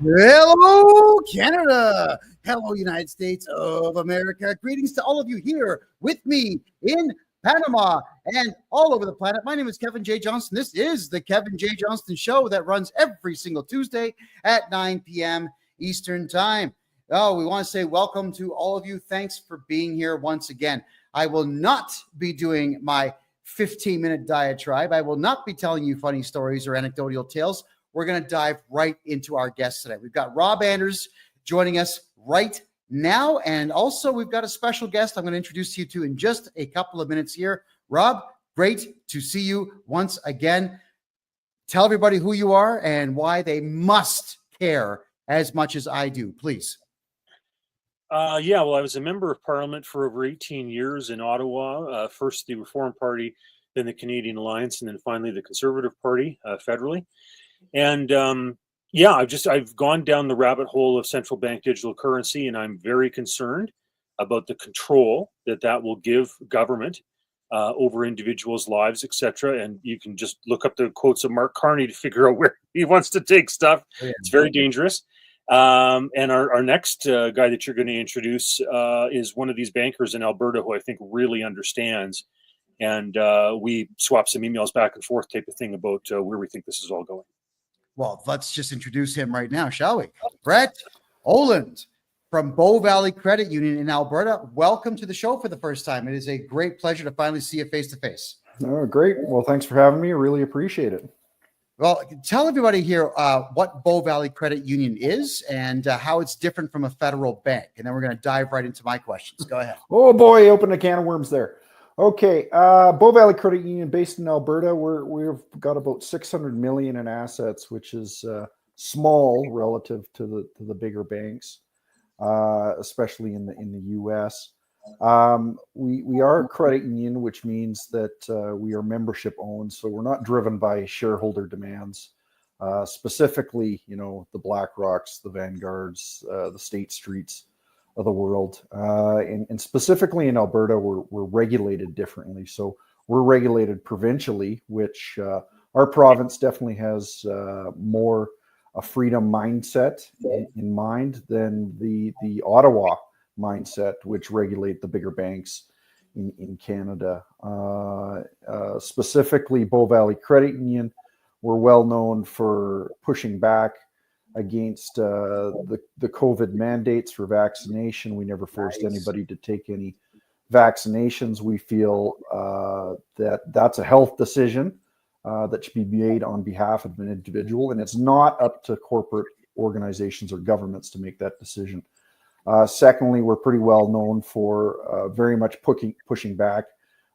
Hello, Canada. Hello, United States of America. Greetings to all of you here with me in Panama and all over the planet. My name is Kevin J. Johnston. This is the Kevin J. Johnston Show that runs every single Tuesday at 9 p.m. Eastern Time. Oh, we want to say welcome to all of you. Thanks for being here once again. I will not be doing my 15-minute diatribe. I will not be telling you funny stories or anecdotal tales. We're going to dive right into our guests today. We've got Rob Anders joining us right now. And also we've got a special guest I'm going to introduce you to in just a couple of minutes here. Rob, great to see you once again. Tell everybody who you are and why they must care as much as I do, please. Well, I was a member of Parliament for over 18 years in Ottawa, first the Reform Party, then the Canadian Alliance, and then finally the Conservative Party federally. And I've gone down the rabbit hole of central bank digital currency, and I'm very concerned about the control that will give government over individuals' lives, etc. And you can just look up the quotes of Mark Carney to figure out where he wants to take stuff. Oh, yeah. It's very dangerous. And our next guy that you're going to introduce is one of these bankers in Alberta who I think really understands. And we swap some emails back and forth type of thing about where we think this is all going. Well, let's just introduce him right now, shall we? Brett Oland from Bow Valley Credit Union in Alberta. Welcome to the show for the first time. It is a great pleasure to finally see you face to face. Oh, great. Well, thanks for having me. Really appreciate it. Well, tell everybody here what Bow Valley Credit Union is and how it's different from a federal bank. And then we're going to dive right into my questions. Go ahead. Oh, boy, open a can of worms there. Okay, Bow Valley Credit Union based in Alberta. We've got about 600 million in assets, which is small relative to the bigger banks, especially in the U.S. We are a credit union, which means that we are membership owned, so we're not driven by shareholder demands. Specifically, the BlackRocks, the Vanguards, the State Streets of the world, and specifically in Alberta, we're regulated differently. So we're regulated provincially, which our province definitely has more a freedom mindset in mind than the Ottawa mindset, which regulate the bigger banks in Canada. Specifically, Bow Valley Credit Union, we're well known for pushing back against the COVID mandates for vaccination. We never forced anybody to take any vaccinations. We feel that's a health decision that should be made on behalf of an individual, and it's not up to corporate organizations or governments to make that decision. Secondly, we're pretty well known for very much pushing back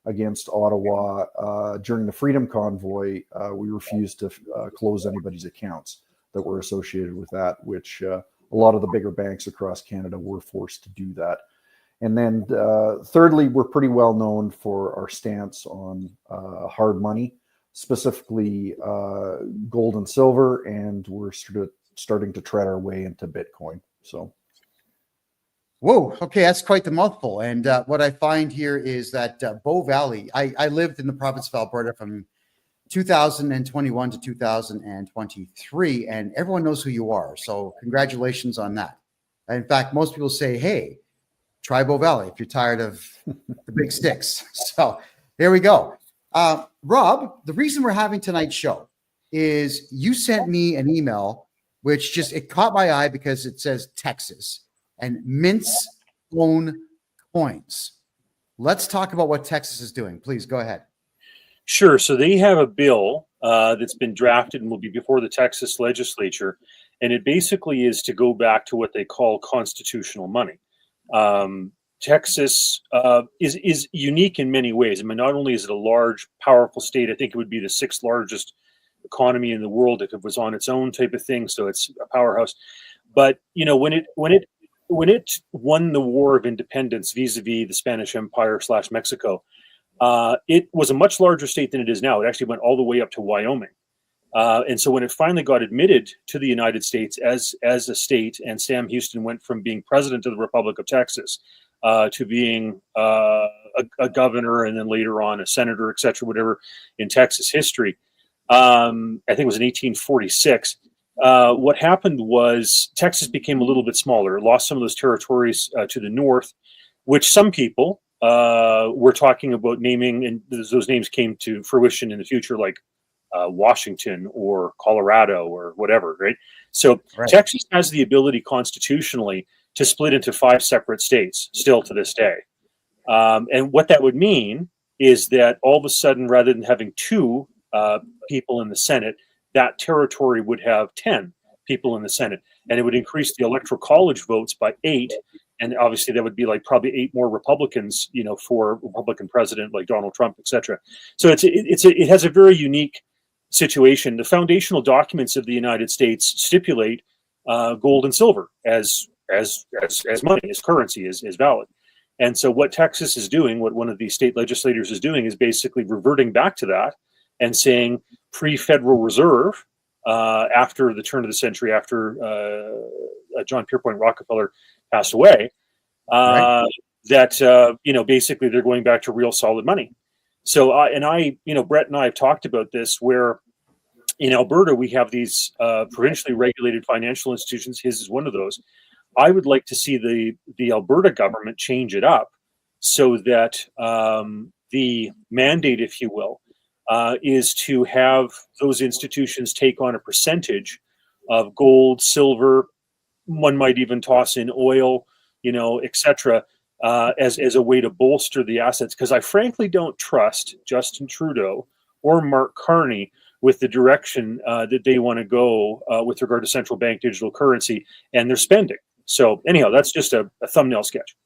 against Ottawa. During the Freedom Convoy, we refused to close anybody's accounts that were associated with that, which a lot of the bigger banks across Canada were forced to do that. And then thirdly, we're pretty well known for our stance on hard money, specifically gold and silver, and we're starting to tread our way into Bitcoin. So. Whoa, okay, that's quite the mouthful. And what I find here is that Bow Valley, I lived in the province of Alberta from 2021 to 2023, and everyone knows who you are. So congratulations on that. In fact, most people say, hey, try Bow Valley if you're tired of the big sticks. So there we go. Rob, the reason we're having tonight's show is you sent me an email, which it caught my eye because it says Texas and mints own coins. Let's talk about what Texas is doing. Please go ahead. Sure. So they have a bill that's been drafted and will be before the Texas legislature. And it basically is to go back to what they call constitutional money. Texas is unique in many ways. I mean, not only is it a large, powerful state, I think it would be the 6th largest economy in the world if it was on its own type of thing. So it's a powerhouse. But, when it won the War of Independence vis-a-vis the Spanish Empire / Mexico, it was a much larger state than it is now. It actually went all the way up to Wyoming. And so when it finally got admitted to the United States as a state, and Sam Houston went from being president of the Republic of Texas to being a governor and then later on a senator, et cetera, whatever, in Texas history, I think it was in 1846, what happened was Texas became a little bit smaller, lost some of those territories to the north, which some people were talking about naming, and those names came to fruition in the future, like Washington or Colorado or whatever, right? So Texas has the ability constitutionally to split into 5 separate states still to this day. And what that would mean is that all of a sudden, rather than having 2 people in the Senate, that territory would have 10 people in the Senate, and it would increase the electoral college votes by 8. And obviously that would be like probably 8 more Republicans, you know, for Republican president like Donald Trump, etc. So it has a very unique situation. The foundational documents of the United States stipulate gold and silver as money, as currency, is valid. And so what Texas is doing, what one of these state legislators is doing, is basically reverting back to that and saying pre-Federal Reserve, after the turn of the century, after John Pierpont Rockefeller passed away, that you know, basically they're going back to real solid money. So you know, Brett and I have talked about this, where in Alberta we have these provincially regulated financial institutions. His is one of those. I would like to see the Alberta government change it up so that the mandate, if you will, is to have those institutions take on a percentage of gold, silver. One might even toss in oil, you know, etc., as a way to bolster the assets. Because I frankly don't trust Justin Trudeau or Mark Carney with the direction that they want to go with regard to central bank digital currency and their spending. So anyhow, that's just a thumbnail sketch.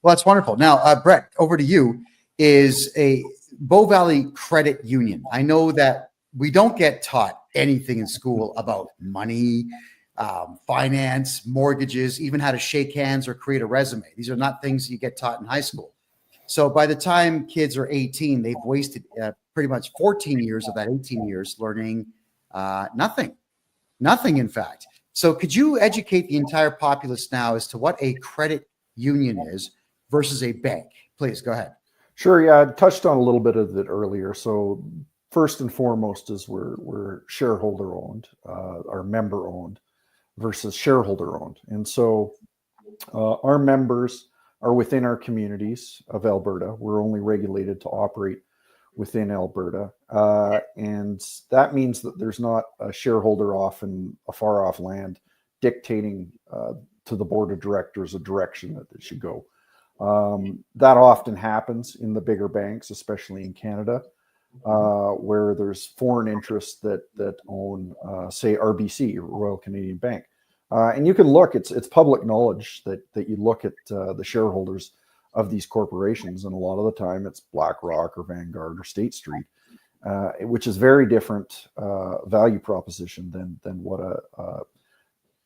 Well, that's wonderful. Now, Brett, over to you. Is a Bow Valley Credit Union. I know that we don't get taught anything in school about money, finance, mortgages, even how to shake hands or create a resume. These are not things you get taught in high school. So by the time kids are 18, they've wasted pretty much 14 years of that 18 years learning nothing, in fact. So could you educate the entire populace now as to what a credit union is versus a bank? Please go ahead. Sure. Yeah, I touched on a little bit of it earlier. So first and foremost is we're shareholder owned, or member owned versus shareholder owned. And so our members are within our communities of Alberta. We're only regulated to operate within Alberta. And that means that there's not a shareholder off in a far off land dictating to the board of directors a direction that it should go. That often happens in the bigger banks, especially in Canada, where there's foreign interests that own, say, RBC, Royal Canadian Bank. And you can look, it's public knowledge that you look at the shareholders of these corporations, and a lot of the time it's BlackRock or Vanguard or State Street, which is very different value proposition than what a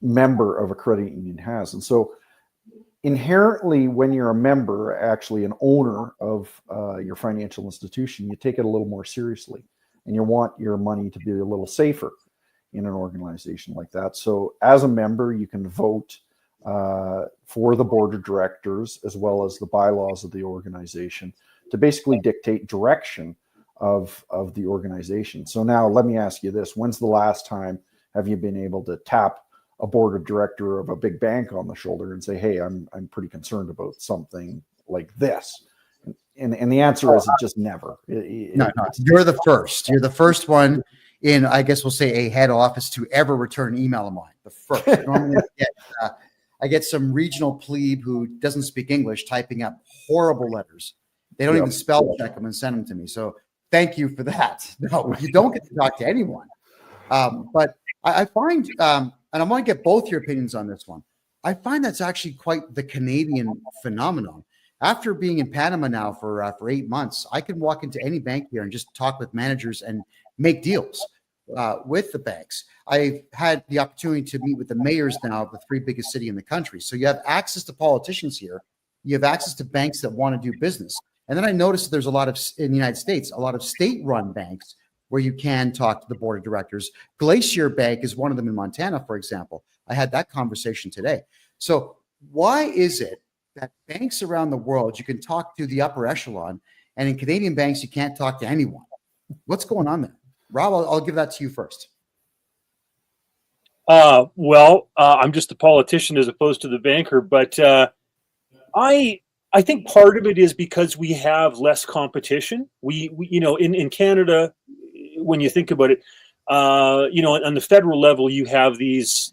member of a credit union has. And so inherently, when you're a member, actually an owner of your financial institution, you take it a little more seriously, and you want your money to be a little safer in an organization like that. So as a member, you can vote for the board of directors as well as the bylaws of the organization to basically dictate direction of the organization. So now let me ask you this: when's the last time have you been able to tap a board of director of a big bank on the shoulder and say, hey, I'm pretty concerned about something like this? And the answer is just never. No, you're the first. You're the first one in, I guess we'll say, a head office to ever return an email of mine. The first. Normally I get some regional plebe who doesn't speak English typing up horrible letters. They don't even spell check them and send them to me. So thank you for that. No, you don't get to talk to anyone. But I find, and I want to get both your opinions on this one. I find that's actually quite the Canadian phenomenon. After being in Panama now for 8 months, I can walk into any bank here and just talk with managers and make deals with the banks. I've had the opportunity to meet with the mayors now of the 3 biggest cities in the country. So you have access to politicians here. You have access to banks that want to do business. And then I noticed there's a lot of, in the United States, a lot of state-run banks where you can talk to the board of directors. Glacier Bank is one of them in Montana, for example. I had that conversation today. So why is it that banks around the world, you can talk to the upper echelon, and in Canadian banks, you can't talk to anyone? What's going on there? Rob, I'll give that to you first. I'm just a politician as opposed to the banker, but I think part of it is because we have less competition. We in Canada, when you think about it, on the federal level, you have these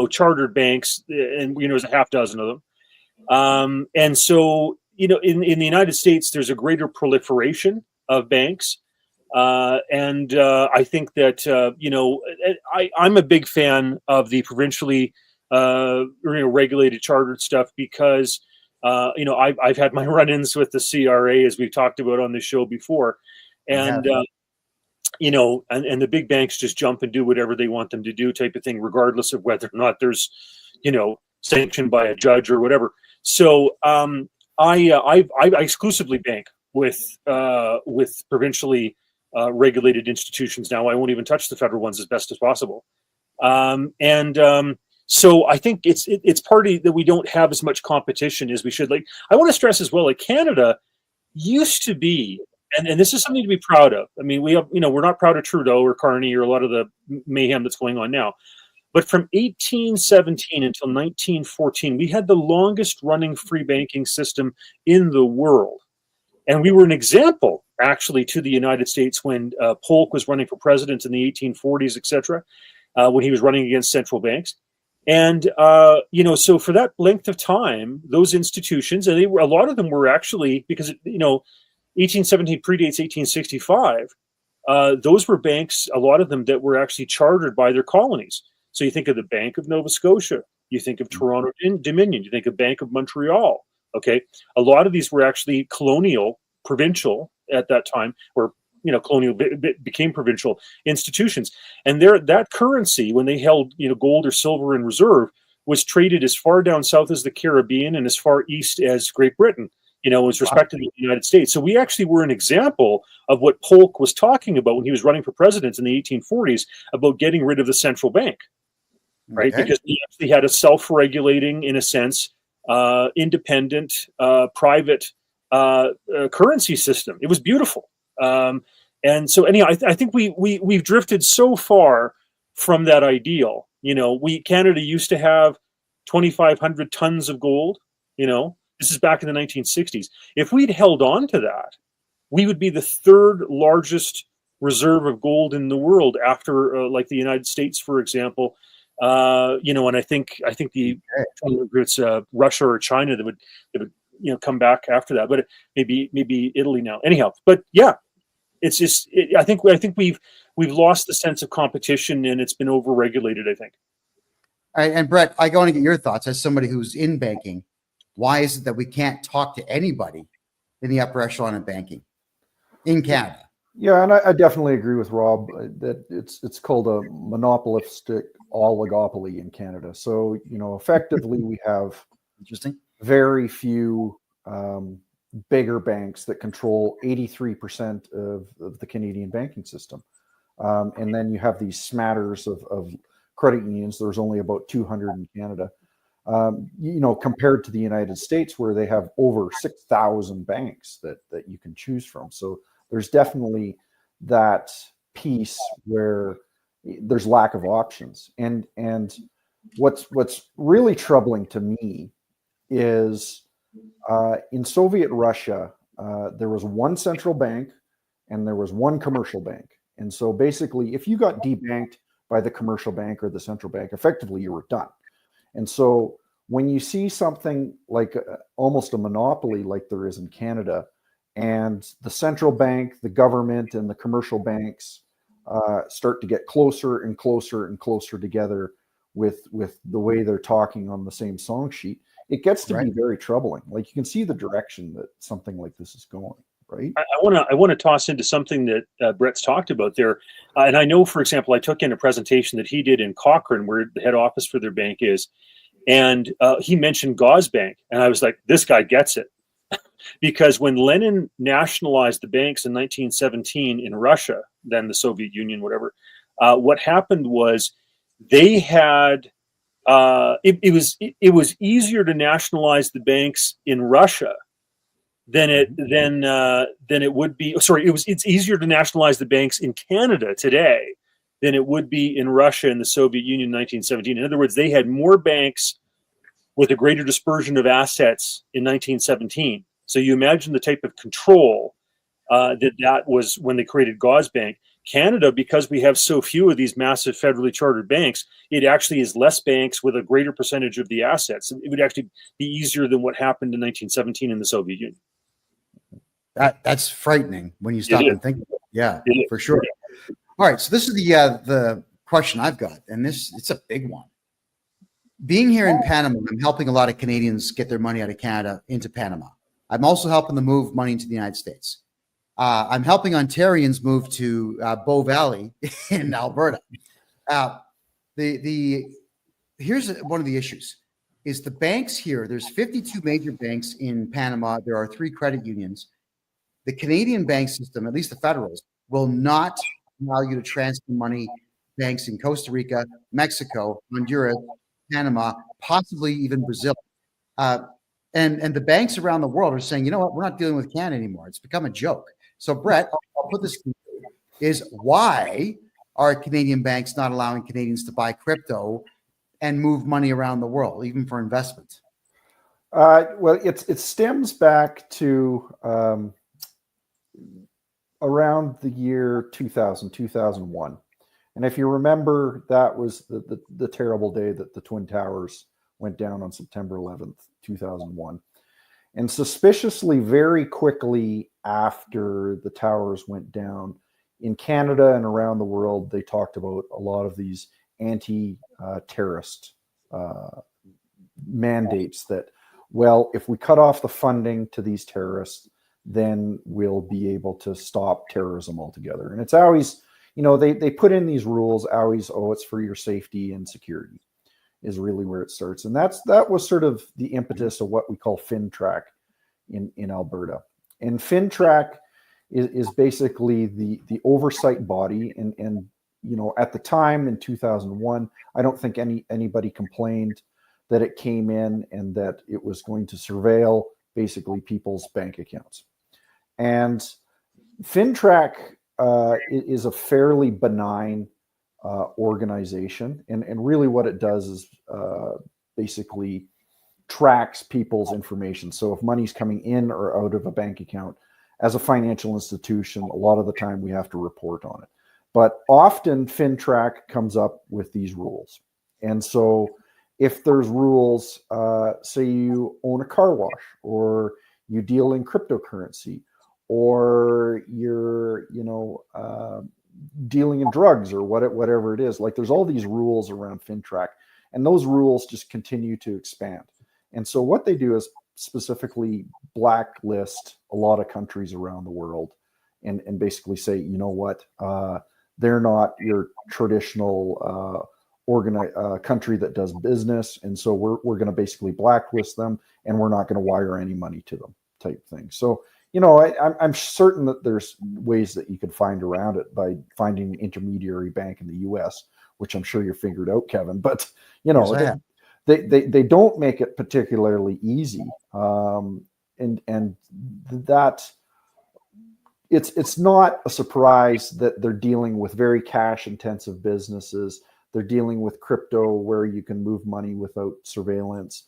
chartered banks, and there's a half dozen of them. And so, in the United States, there's a greater proliferation of banks. And I think that, I'm a big fan of the provincially regulated chartered stuff because, I've had my run-ins with the CRA, as we've talked about on the show before. And, and the big banks just jump and do whatever they want them to do type of thing, regardless of whether or not there's, sanctioned by a judge or whatever. So I exclusively bank with provincially regulated institutions now. I won't even touch the federal ones as best as possible. So I think it's partly that we don't have as much competition as we should. Like, I want to stress as well, like Canada used to be, and this is something to be proud of. I mean, we have, we're not proud of Trudeau or Carney or a lot of the mayhem that's going on now. But from 1817 until 1914, we had the longest running free banking system in the world. And we were an example, actually, to the United States when Polk was running for president in the 1840s, et cetera, when he was running against central banks. And, so for that length of time, those institutions, and a lot of them were actually, because, 1817 predates 1865, those were banks, a lot of them that were actually chartered by their colonies. So you think of the Bank of Nova Scotia, you think of Toronto Dominion, you think of Bank of Montreal. Okay, a lot of these were actually colonial, provincial at that time, or colonial became provincial institutions, and that currency, when they held gold or silver in reserve, was traded as far down south as the Caribbean and as far east as Great Britain. Was respected in the United States. So we actually were an example of what Polk was talking about when he was running for president in the 1840s about getting rid of the central bank, right? Okay. Because he actually had a self-regulating, in a sense, independent, private currency system. It was beautiful. And so anyhow, I think we've drifted so far from that ideal. Canada used to have 2,500 tons of gold, This is back in the 1960s. If we'd held on to that, we would be the third largest reserve of gold in the world after, like the United States, for example. And I think it's Russia or China that would come back after that, but maybe Italy now. Anyhow, but yeah, it's just I think we've lost the sense of competition, and it's been overregulated, I think. All right, and Brett, I want to get your thoughts as somebody who's in banking. Why is it that we can't talk to anybody in the upper echelon of banking in Canada? Yeah, and I definitely agree with Rob that it's called a monopolistic oligopoly in Canada. So, effectively we have very few bigger banks that control 83% of the Canadian banking system. And then you have these smatters of credit unions. There's only about 200 in Canada. Compared to the United States, where they have over 6,000 banks that you can choose from. So there's definitely that piece where there's lack of options. And what's really troubling to me is in Soviet Russia, there was one central bank and there was one commercial bank. And so basically, if you got debanked by the commercial bank or the central bank, effectively you were done. And so when you see something like almost a monopoly like there is in Canada, and the central bank, the government, and the commercial banks start to get closer and closer and closer together with the way they're talking on the same song sheet, it gets to be very troubling. Like, you can see the direction that something like this is going. Right. I want to toss into something that Brett's talked about there, and I know, for example, I took in a presentation that he did in Cochrane, where the head office for their bank is, and he mentioned Gazbank, and I was like, this guy gets it, because when Lenin nationalized the banks in 1917 in Russia, then the Soviet Union, whatever, what happened was they had it was easier to nationalize the banks in Russia than it would be. Sorry, it's easier to nationalize the banks in Canada today than it would be in Russia and the Soviet Union in 1917. In other words, they had more banks with a greater dispersion of assets in 1917. So you imagine the type of control that was when they created Gauze Bank. Canada, because we have so few of these massive federally chartered banks, it actually is less banks with a greater percentage of the assets. It would actually be easier than what happened in 1917 in the Soviet Union. That's frightening when you stop and think about it. Yeah, for sure. All right, so this is the question I've got, and it's a big one. Being here in Panama, I'm helping a lot of Canadians get their money out of Canada into Panama. I'm also helping them move money into the United States. I'm helping Ontarians move to Bow Valley in Alberta. Here's one of the issues: is the banks here. There's 52 major banks in Panama. There are 3 credit unions. The Canadian bank system, at least the federals, will not allow you to transfer money. Banks in Costa Rica, Mexico, Honduras, Panama, possibly even Brazil. And the banks around the world are saying, you know what, we're not dealing with Canada anymore. It's become a joke. So, Brett, I'll put this to you, is why are Canadian banks not allowing Canadians to buy crypto and move money around the world, even for investment? Well, it stems back to around the year 2000, 2001. And if you remember, that was the terrible day that the Twin Towers went down on September 11th, 2001. And suspiciously, very quickly after the towers went down, in Canada and around the world, they talked about a lot of these anti-terrorist mandates that, well, if we cut off the funding to these terrorists, then we'll be able to stop terrorism altogether. And it's always, they put in these rules always, it's for your safety and security is really where it starts. And that was sort of the impetus of what we call FinTrack in Alberta. And FinTrack is basically the oversight body. And at the time in 2001, I don't think anybody complained that it came in and that it was going to surveil basically people's bank accounts. And FinTrack is a fairly benign organization. And really what it does is basically tracks people's information. So if money's coming in or out of a bank account, as a financial institution, a lot of the time we have to report on it. But often FinTrack comes up with these rules. And so if there's rules, say you own a car wash, or you deal in cryptocurrency, or you're, dealing in drugs, or whatever it is, like there's all these rules around FinTrack, and those rules just continue to expand. And so what they do is specifically blacklist a lot of countries around the world, and basically say, you know what, they're not your traditional country that does business, and so we're going to basically blacklist them, and we're not going to wire any money to them, type thing. So I'm certain that there's ways that you could find around it by finding an intermediary bank in the U.S., which I'm sure you figured out, Kevin. But yes, they don't make it particularly easy, and that it's not a surprise that they're dealing with very cash intensive businesses. They're dealing with crypto where you can move money without surveillance,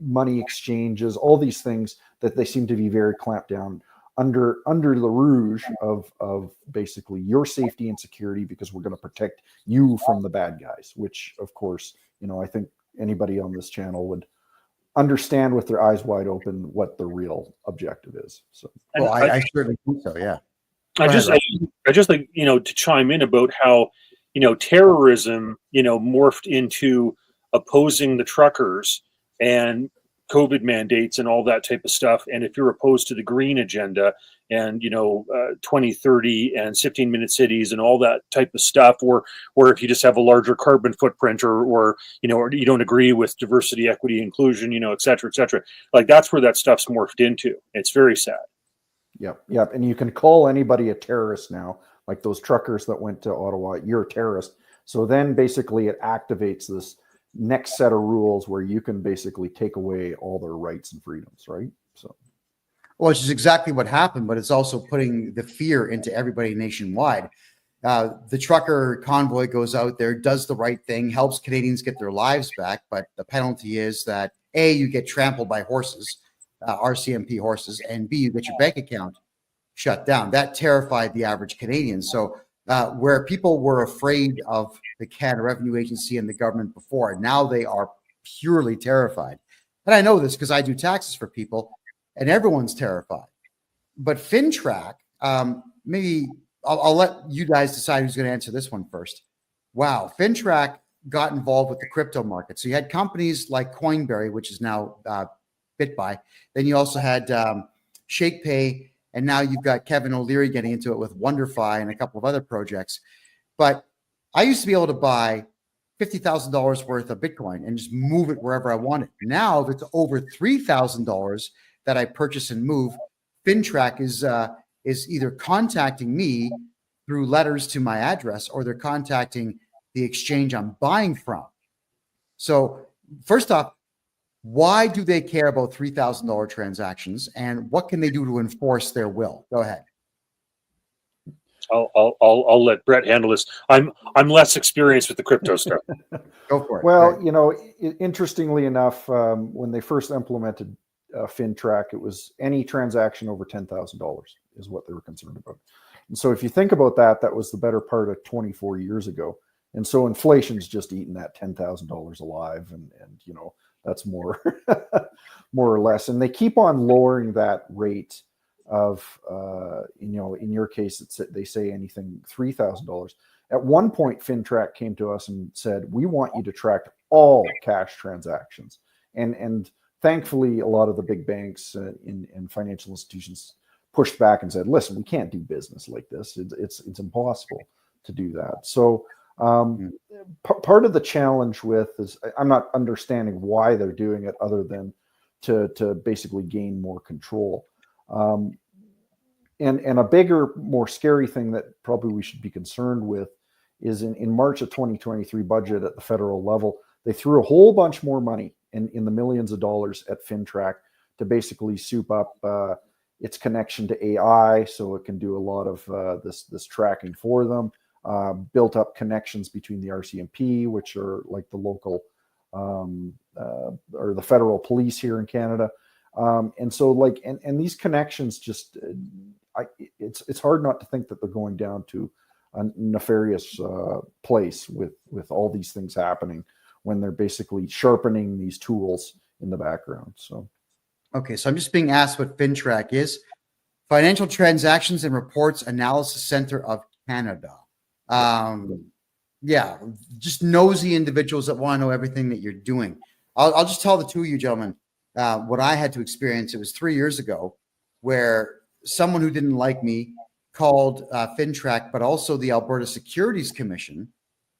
money exchanges, all these things that they seem to be very clamped down under the rouge of basically your safety and security, because we're going to protect you from the bad guys, which of course, I think anybody on this channel would understand with their eyes wide open what the real objective is. So, well, I certainly think so. Yeah. I just like, to chime in about how, terrorism, morphed into opposing the truckers and COVID mandates and all that type of stuff. And if you're opposed to the green agenda and, 2030 and 15-minute cities and all that type of stuff, or if you just have a larger carbon footprint or you don't agree with diversity, equity, inclusion, et cetera, like that's where that stuff's morphed into. It's very sad. Yep. And you can call anybody a terrorist now, like those truckers that went to Ottawa, you're a terrorist. So then basically it activates this next set of rules where you can basically take away all their rights and freedoms, right? So, well, which is exactly what happened, but it's also putting the fear into everybody nationwide. The trucker convoy goes out there, does the right thing, helps Canadians get their lives back. But the penalty is that A, you get trampled by horses, RCMP horses, and B, you get your bank account shut down. That terrified the average Canadian. So where people were afraid of the Canada Revenue Agency and the government before, now they are purely terrified. And I know this because I do taxes for people, and everyone's terrified. But FinTrack, maybe I'll let you guys decide who's going to answer this one first. Wow, FinTrack got involved with the crypto market. So you had companies like Coinberry, which is now BitBuy. Then you also had ShakePay, and now you've got Kevin O'Leary getting into it with WonderFi and a couple of other projects. But I used to be able to buy $50,000 worth of Bitcoin and just move it wherever I wanted. Now, if it's over $3,000 that I purchase and move, FinTrack is either contacting me through letters to my address, or they're contacting the exchange I'm buying from. So first off, why do they care about $3,000 transactions, and what can they do to enforce their will? Go ahead. I'll let Brett handle this. I'm less experienced with the crypto stuff. Go for it. Well, right. you know, interestingly enough, when they first implemented FinTrack, it was any transaction over $10,000 is what they were concerned about. And so if you think about that, that was the better part of 24 years ago. And so inflation's just eaten that $10,000 alive, and you know, that's more more or less. And they keep on lowering that rate of you know, in your case, they say anything $3,000. At one point, FinTrack came to us and said, we want you to track all cash transactions. And thankfully, a lot of the big banks and financial institutions pushed back and said, listen, we can't do business like this. It's impossible to do that. So part of the challenge with is I'm not understanding why they're doing it, other than to basically gain more control. And a bigger, more scary thing that probably we should be concerned with is in March of 2023 budget at the federal level, they threw a whole bunch more money in the millions of dollars at FinTrack to basically soup up its connection to AI, so it can do a lot of this tracking for them. Built up connections between the RCMP, which are like the local or the federal police here in Canada. And so like, and these connections just, it's hard not to think that they're going down to a nefarious place with all these things happening, when they're basically sharpening these tools in the background. So, okay, so I'm just being asked what FinTrack is. Financial Transactions and Reports Analysis Center of Canada. Yeah, just nosy individuals that want to know everything that you're doing. I'll just tell the two of you gentlemen what I had to experience. It was 3 years ago, where someone who didn't like me called FinTrack, but also the Alberta Securities Commission,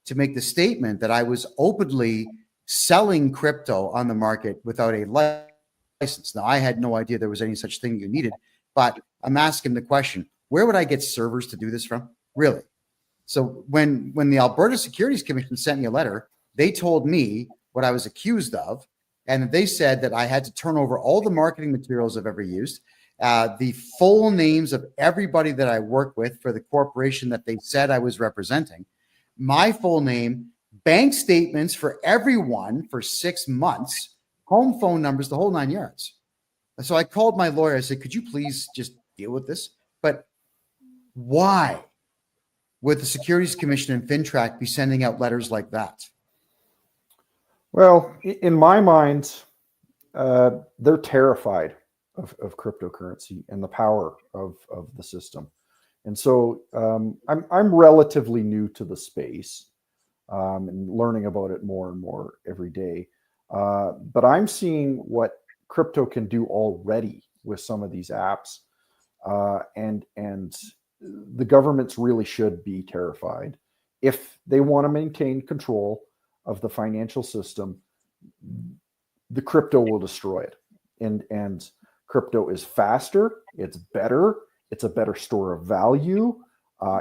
to make the statement that I was openly selling crypto on the market without a license. Now, I had no idea there was any such thing you needed, but I'm asking the question, where would I get servers to do this from? Really? So when the Alberta Securities Commission sent me a letter, they told me what I was accused of, and they said that I had to turn over all the marketing materials I've ever used, the full names of everybody that I work with for the corporation that they said I was representing, my full name, bank statements for everyone for 6 months, home phone numbers, the whole 9 yards. So I called my lawyer. I said, could you please just deal with this? But why would the Securities Commission and FinTrack be sending out letters like that? well, in my mind, they're terrified of cryptocurrency and the power of the system. And so I'm relatively new to the space and learning about it more and more every day. But I'm seeing what crypto can do already with some of these apps. And the governments really should be terrified. If they want to maintain control of the financial system, the crypto will destroy it. And crypto is faster, it's better, it's a better store of value,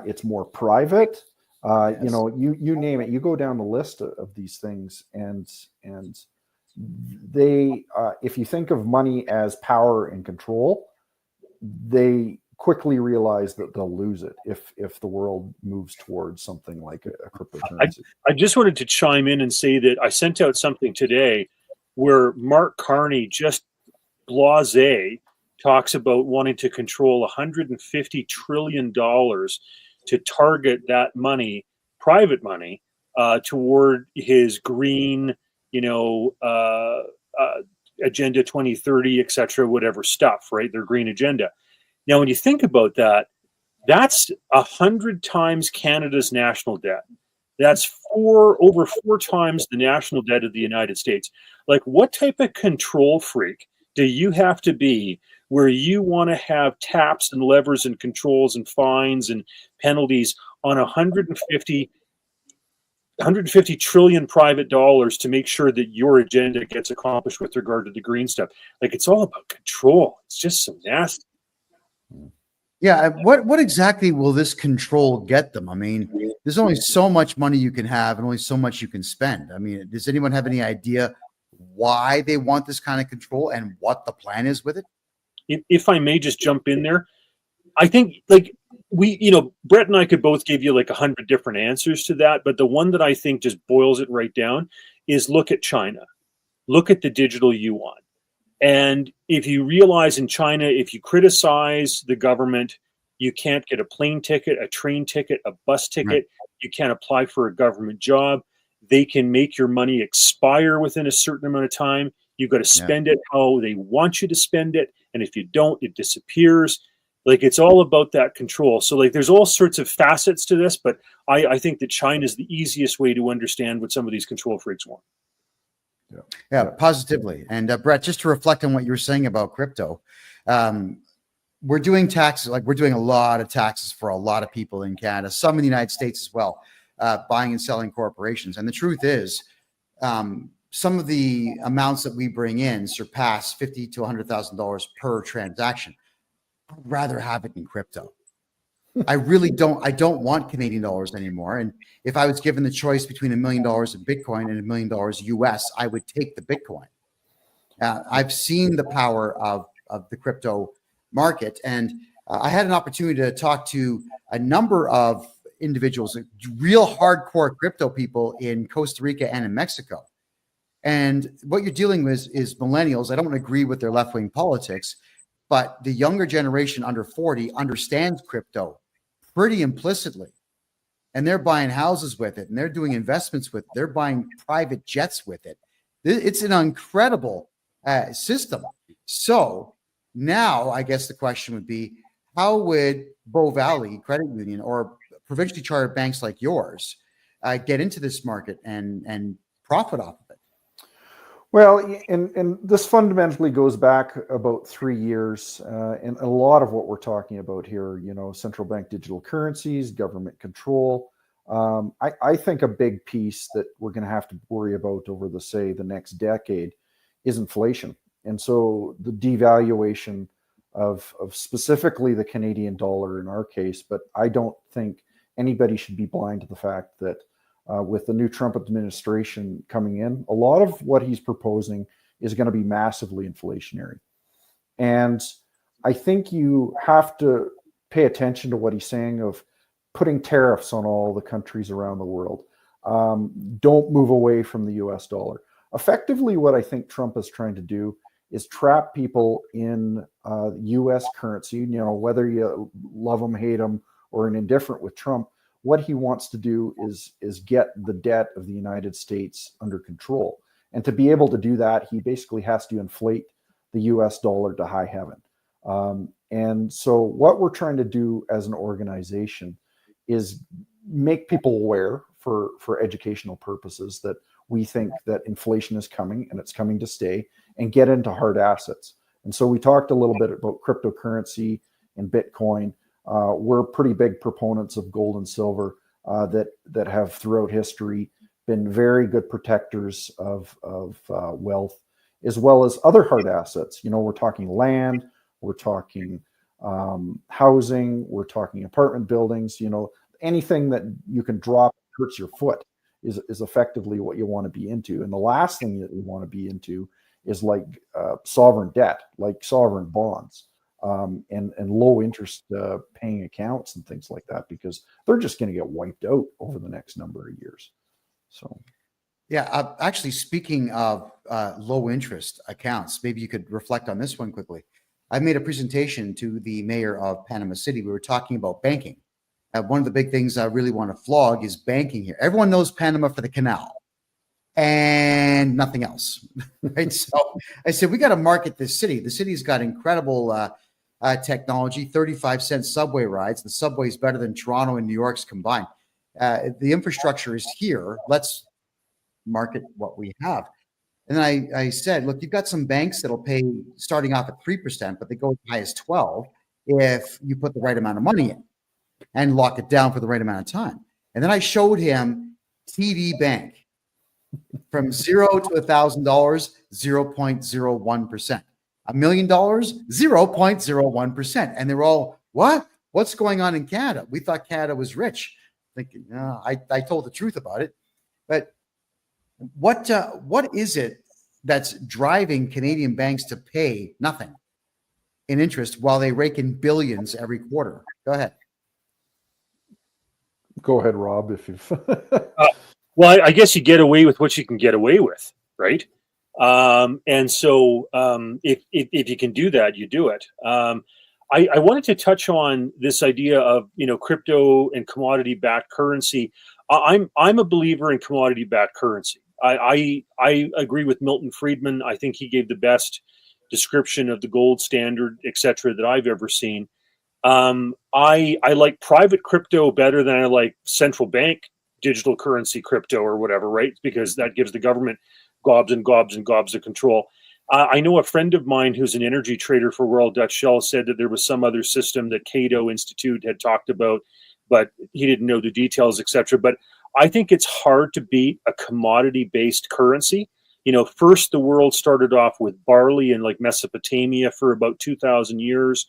it's more private. Yes. You know, you name it, you go down the list of these things, and they if you think of money as power and control, they quickly realize that they'll lose it if the world moves towards something like a cryptocurrency. I just wanted to chime in and say that I sent out something today where Mark Carney, just blasé, talks about wanting to control $150 trillion to target that money, private money, toward his green, Agenda 2030, et cetera, whatever stuff, right? Their green agenda. Now, when you think about that, that's 100 times Canada's national debt. That's over four times the national debt of the United States. Like, what type of control freak do you have to be where you want to have taps and levers and controls and fines and penalties on 150 trillion private dollars to make sure that your agenda gets accomplished with regard to the green stuff? Like, it's all about control. It's just so nasty. Yeah, what exactly will this control get them? I mean, there's only so much money you can have and only so much you can spend. I mean, does anyone have any idea why they want this kind of control and what the plan is with it? If I may just jump in there, I think Brett and I could both give you like 100 different answers to that, but the one that I think just boils it right down is look at China. Look at the digital yuan. And if you realize in China, if you criticize the government, you can't get a plane ticket, a train ticket, a bus ticket. Right. You can't apply for a government job. They can make your money expire within a certain amount of time. You've got to spend it how they want you to spend it. And if you don't, it disappears. Like, it's all about that control. So like, there's all sorts of facets to this, but I think that China is the easiest way to understand what some of these control freaks want. Yeah, positively. And Brett, just to reflect on what you were saying about crypto, we're doing taxes, like we're doing a lot of taxes for a lot of people in Canada, some in the United States as well, buying and selling corporations. And the truth is, some of the amounts that we bring in surpass $50,000 to $100,000 per transaction. I'd rather have it in crypto. I really don't. I don't want Canadian dollars anymore. And if I was given the choice between $1 million in Bitcoin and $1 million US, I would take the Bitcoin. I've seen the power of the crypto market, and I had an opportunity to talk to a number of individuals, real hardcore crypto people in Costa Rica and in Mexico. And what you're dealing with is millennials. I don't agree with their left-wing politics, but the younger generation under 40 understands crypto pretty implicitly. And they're buying houses with it, and they're doing investments with it. They're buying private jets with it. It's an incredible system. So now I guess the question would be, how would Bow Valley Credit Union or provincially chartered banks like yours get into this market and profit off of it? Well, and this fundamentally goes back about 3 years, and a lot of what we're talking about here, central bank digital currencies, government control. I think a big piece that we're going to have to worry about over the next decade is inflation. And so the devaluation of specifically the Canadian dollar in our case, but I don't think anybody should be blind to the fact that with the new Trump administration coming in, a lot of what he's proposing is going to be massively inflationary. And I think you have to pay attention to what he's saying of putting tariffs on all the countries around the world. Don't move away from the US dollar. Effectively, what I think Trump is trying to do is trap people in US currency, whether you love him, hate him, or an indifferent with Trump. What he wants to do is get the debt of the United States under control. And to be able to do that, he basically has to inflate the US dollar to high heaven. And so what we're trying to do as an organization is make people aware for educational purposes that we think that inflation is coming and it's coming to stay, and get into hard assets. And so we talked a little bit about cryptocurrency and Bitcoin. We're pretty big proponents of gold and silver that have throughout history been very good protectors of wealth, as well as other hard assets. We're talking land, we're talking housing, we're talking apartment buildings. Anything that you can drop hurts your foot is effectively what you want to be into. And the last thing that you want to be into is like sovereign debt, like sovereign bonds. and low interest paying accounts and things like that, because they're just going to get wiped out over the next number of years. So, yeah, actually, speaking of low interest accounts, maybe you could reflect on this one quickly. I made a presentation to the mayor of Panama City. We were talking about banking. One of the big things I really want to flog is banking here. Everyone knows Panama for the canal and nothing else, right? So I said, we got to market this city. The city's got incredible technology, 35-cent subway rides. The subway is better than Toronto and New York's combined. The infrastructure is here. Let's market what we have. And then I said, look, you've got some banks that'll pay starting off at 3%, but they go as high as 12 if you put the right amount of money in and lock it down for the right amount of time. And then I showed him TD Bank from $0 to $1,000, 0.01%. $1 million, 0.01%. And they're all, what? What's going on in Canada? We thought Canada was rich. Thinking, no, I told the truth about it. But what is it that's driving Canadian banks to pay nothing in interest while they rake in billions every quarter? Go ahead. Go ahead, Rob, if you've... Well, I guess you get away with what you can get away with, right? And so if you can do that, you do it. I wanted to touch on this idea of, crypto and commodity-backed currency. I'm a believer in commodity-backed currency. I agree with Milton Friedman. I think he gave the best description of the gold standard, et cetera, that I've ever seen. I like private crypto better than I like central bank digital currency crypto or whatever, right? Because that gives the government gobs and gobs and gobs of control. I know a friend of mine who's an energy trader for Royal Dutch Shell said that there was some other system that Cato Institute had talked about, but he didn't know the details, et cetera. But I think it's hard to beat a commodity-based currency. First the world started off with barley in like Mesopotamia for about 2,000 years.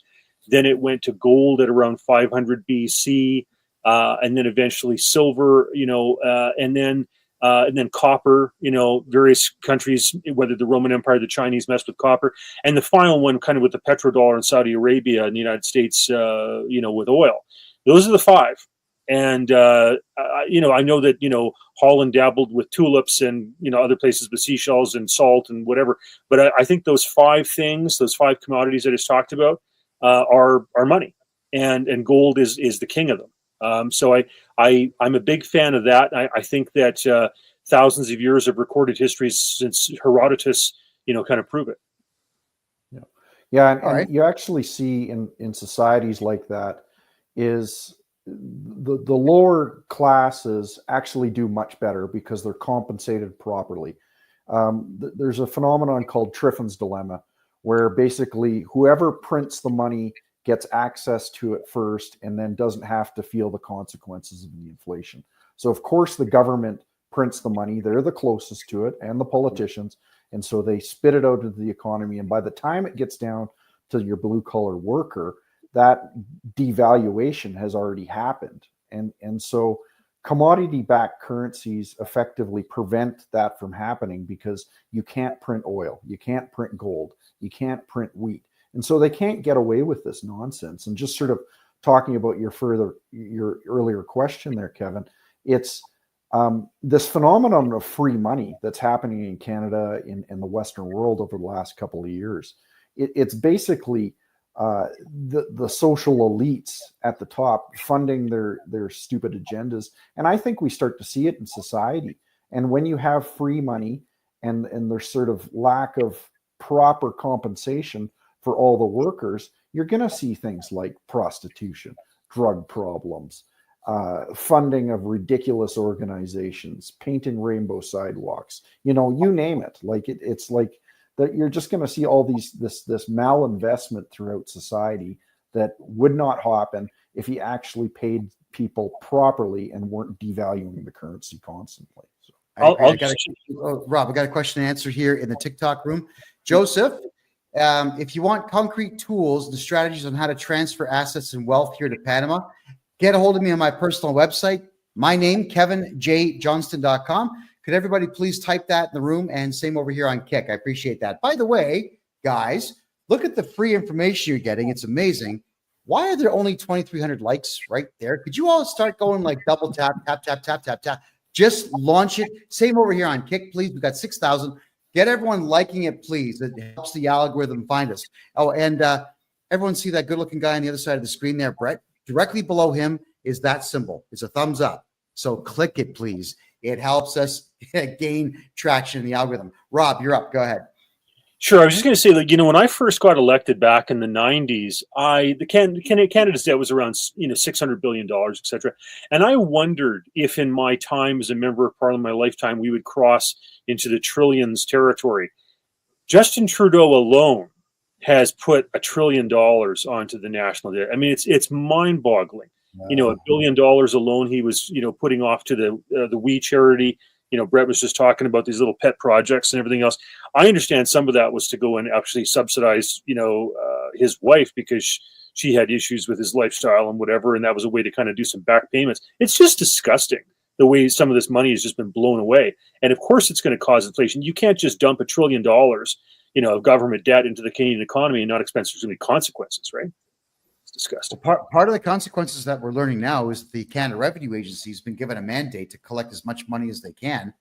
Then it went to gold at around 500 BC, and then eventually silver, and then copper. Various countries, whether the Roman Empire, the Chinese, messed with copper, and the final one, kind of with the petrodollar in Saudi Arabia and the United States, with oil. Those are the five. And I know that Holland dabbled with tulips and other places with seashells and salt and whatever. But I think those five things, those five commodities I just talked about, are money, and gold is the king of them. So I'm a big fan of that. I think that thousands of years of recorded history since Herodotus, kind of prove it. Yeah, and you actually see in societies like that is the lower classes actually do much better because they're compensated properly. There's a phenomenon called Triffin's dilemma, where basically whoever prints the money gets access to it first and then doesn't have to feel the consequences of the inflation. So of course the government prints the money, they're the closest to it, and the politicians, and so they spit it out into the economy, and by the time it gets down to your blue collar worker, that devaluation has already happened. And so commodity-backed currencies effectively prevent that from happening because you can't print oil, you can't print gold, you can't print wheat. And so they can't get away with this nonsense. And just sort of talking about your earlier question there, Kevin, it's this phenomenon of free money that's happening in Canada, in the Western world over the last couple of years. It's basically the social elites at the top funding their stupid agendas. And I think we start to see it in society. And when you have free money and there's sort of lack of proper compensation for all the workers, you're going to see things like prostitution, drug problems, funding of ridiculous organizations, painting rainbow sidewalks, you name it. Like it's like that you're just going to see all this malinvestment throughout society that would not happen if you actually paid people properly and weren't devaluing the currency constantly. So Rob, I got a question and answer here in the TikTok room. Joseph, if you want concrete tools and strategies on how to transfer assets and wealth here to Panama, get a hold of me on my personal website. My name, kevinjjohnston.com. Could everybody please type that in the room, and same over here on Kick? I appreciate that. By the way, guys, Look at the free information you're getting. It's amazing. Why are there only 2,300 likes right there? Could you all start going like double tap, tap, tap, tap, tap, tap? Just launch it. Same over here on Kick, please. We've got 6,000. Get everyone liking it, please. It helps the algorithm find us. Oh, and everyone see that good-looking guy on the other side of the screen there, Brett? Directly below him is that symbol. It's a thumbs up. So click it, please. It helps us gain traction in the algorithm. Rob, you're up. Go ahead. Sure. I was just going to say that, when I first got elected back in the 90s, the candidate's debt was around, $600 billion, et cetera. And I wondered if in my time as a member of parliament, my lifetime, we would cross into the trillions territory. Justin Trudeau alone has put $1 trillion onto the national debt. I mean, it's mind-boggling. $1 billion alone he was, putting off to the We charity. Brett was just talking about these little pet projects and everything else. I understand some of that was to go and actually subsidize, his wife because she had issues with his lifestyle and whatever. And that was a way to kind of do some back payments. It's just disgusting the way some of this money has just been blown away. And of course it's going to cause inflation. You can't just dump $1 trillion, of government debt into the Canadian economy and not expect there's going to be consequences, right? Disgusting. Well, part of the consequences that we're learning now is the Canada Revenue Agency has been given a mandate to collect as much money as they can,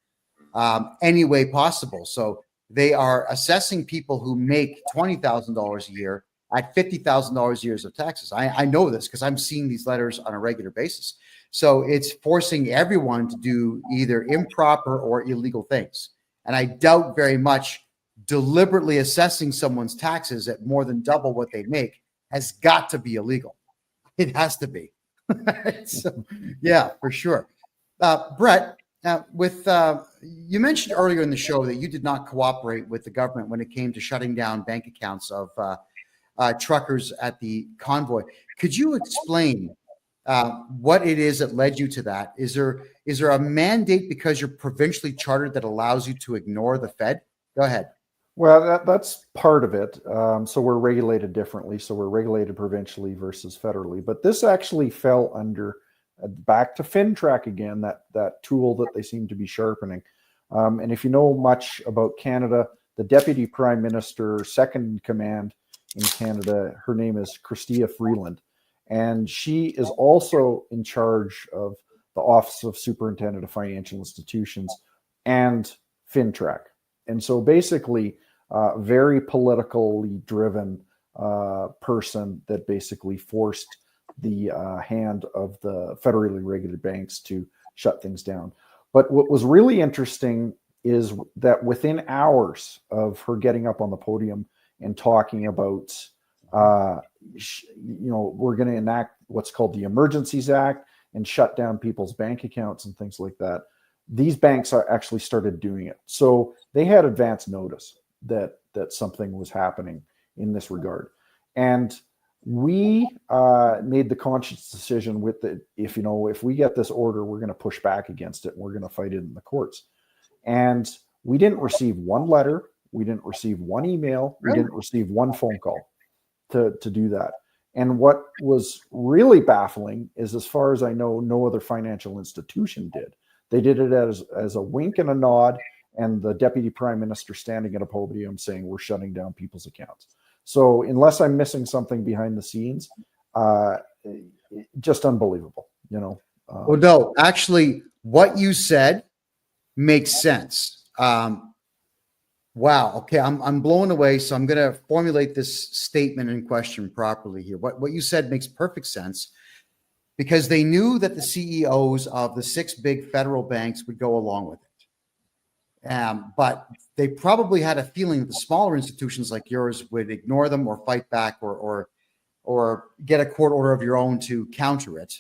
any way possible. So they are assessing people who make $20,000 a year at $50,000 a year of taxes. I know this because I'm seeing these letters on a regular basis. So it's forcing everyone to do either improper or illegal things. And I doubt very much deliberately assessing someone's taxes at more than double what they make has got to be illegal. It has to be. So, yeah, for sure. Brett, you mentioned earlier in the show that you did not cooperate with the government when it came to shutting down bank accounts of truckers at the convoy. Could you explain what it is that led you to that? Is there a mandate because you're provincially chartered that allows you to ignore the Fed? Go ahead. Well, that's part of it. So we're regulated differently. So we're regulated provincially versus federally. But this actually fell under back to FinTrack again, that tool that they seem to be sharpening. And if you know much about Canada, the Deputy Prime Minister, second in command in Canada, her name is Chrystia Freeland. And she is also in charge of the Office of Superintendent of Financial Institutions and FinTrack. And so basically, very politically driven person that basically forced the hand of the federally regulated banks to shut things down. But what was really interesting is that within hours of her getting up on the podium and talking about, we're going to enact what's called the Emergencies Act and shut down people's bank accounts and things like that, these banks are actually started doing it. So they had advance notice that something was happening in this regard. And we made the conscious decision with it. If we get this order, we're going to push back against it. And we're going to fight it in the courts. And we didn't receive one letter. We didn't receive one email. We didn't receive one phone call to do that. And what was really baffling is, as far as I know, no other financial institution did. They did it as a wink and a nod, and the Deputy Prime Minister standing at a podium saying we're shutting down people's accounts. So unless I'm missing something behind the scenes, just unbelievable, Well, no, actually, what you said makes sense. Wow. Okay, I'm blown away. So I'm going to formulate this statement in question properly here. What you said makes perfect sense, because they knew that the CEOs of the 6 big federal banks would go along with it. But they probably had a feeling that the smaller institutions like yours would ignore them or fight back or get a court order of your own to counter it.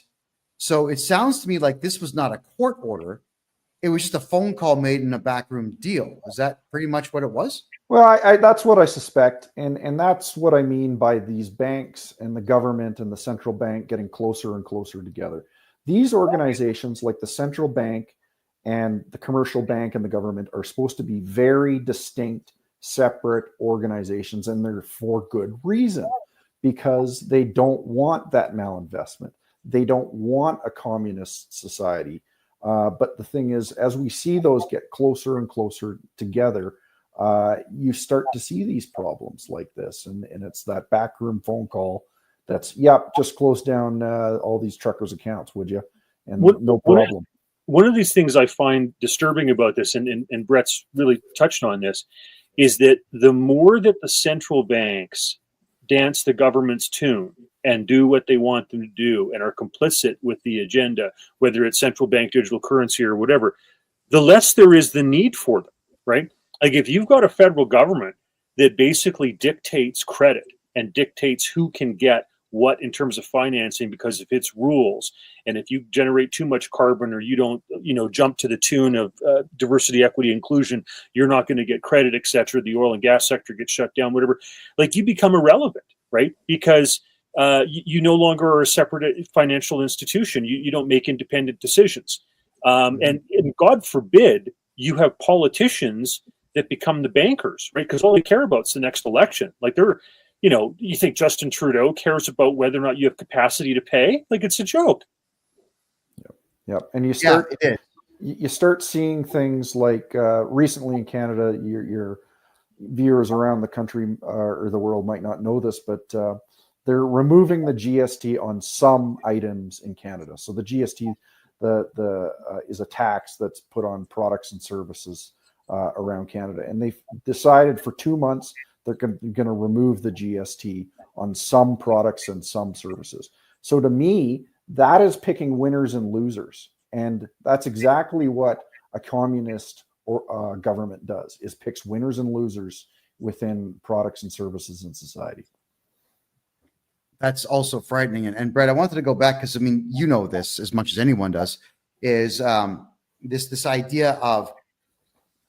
So it sounds to me like this was not a court order. It was just a phone call made in a backroom deal. Is that pretty much what it was? Well, that's what I suspect. And that's what I mean by these banks and the government and the central bank getting closer and closer together. These organizations like the central bank and the commercial bank and the government are supposed to be very distinct, separate organizations, and they're for good reason, because they don't want that malinvestment. They don't want a communist society. But the thing is, as we see those get closer and closer together, you start to see these problems like this. And it's that backroom phone call that's, just close down all these truckers' accounts, would you? And no problem. One of these things I find disturbing about this, and Brett's really touched on this, is that the more that the central banks dance the government's tune and do what they want them to do and are complicit with the agenda, whether it's central bank digital currency or whatever, the less there is the need for them, right? Like if you've got a federal government that basically dictates credit and dictates who can get what in terms of financing because of its rules, and if you generate too much carbon or you don't jump to the tune of diversity, equity, inclusion, you're not going to get credit, etc. The oil and gas sector gets shut down, whatever. Like you become irrelevant, right? Because you no longer are a separate financial institution. You don't make independent decisions, and God forbid you have politicians that become the bankers, right? Because all they care about is the next election. Like you think Justin Trudeau cares about whether or not you have capacity to pay? Like it's a joke. Yep. And you start seeing things like recently in Canada, your viewers around the country or the world might not know this, but they're removing the GST on some items in Canada. So the GST is a tax that's put on products and services around Canada. And they've decided for 2 months they're going to remove the GST on some products and some services. So to me, that is picking winners and losers. And that's exactly what a communist or government does, is picks winners and losers within products and services in society. That's also frightening. And Brett, I wanted to go back because, I mean, you know this as much as anyone does, is this idea of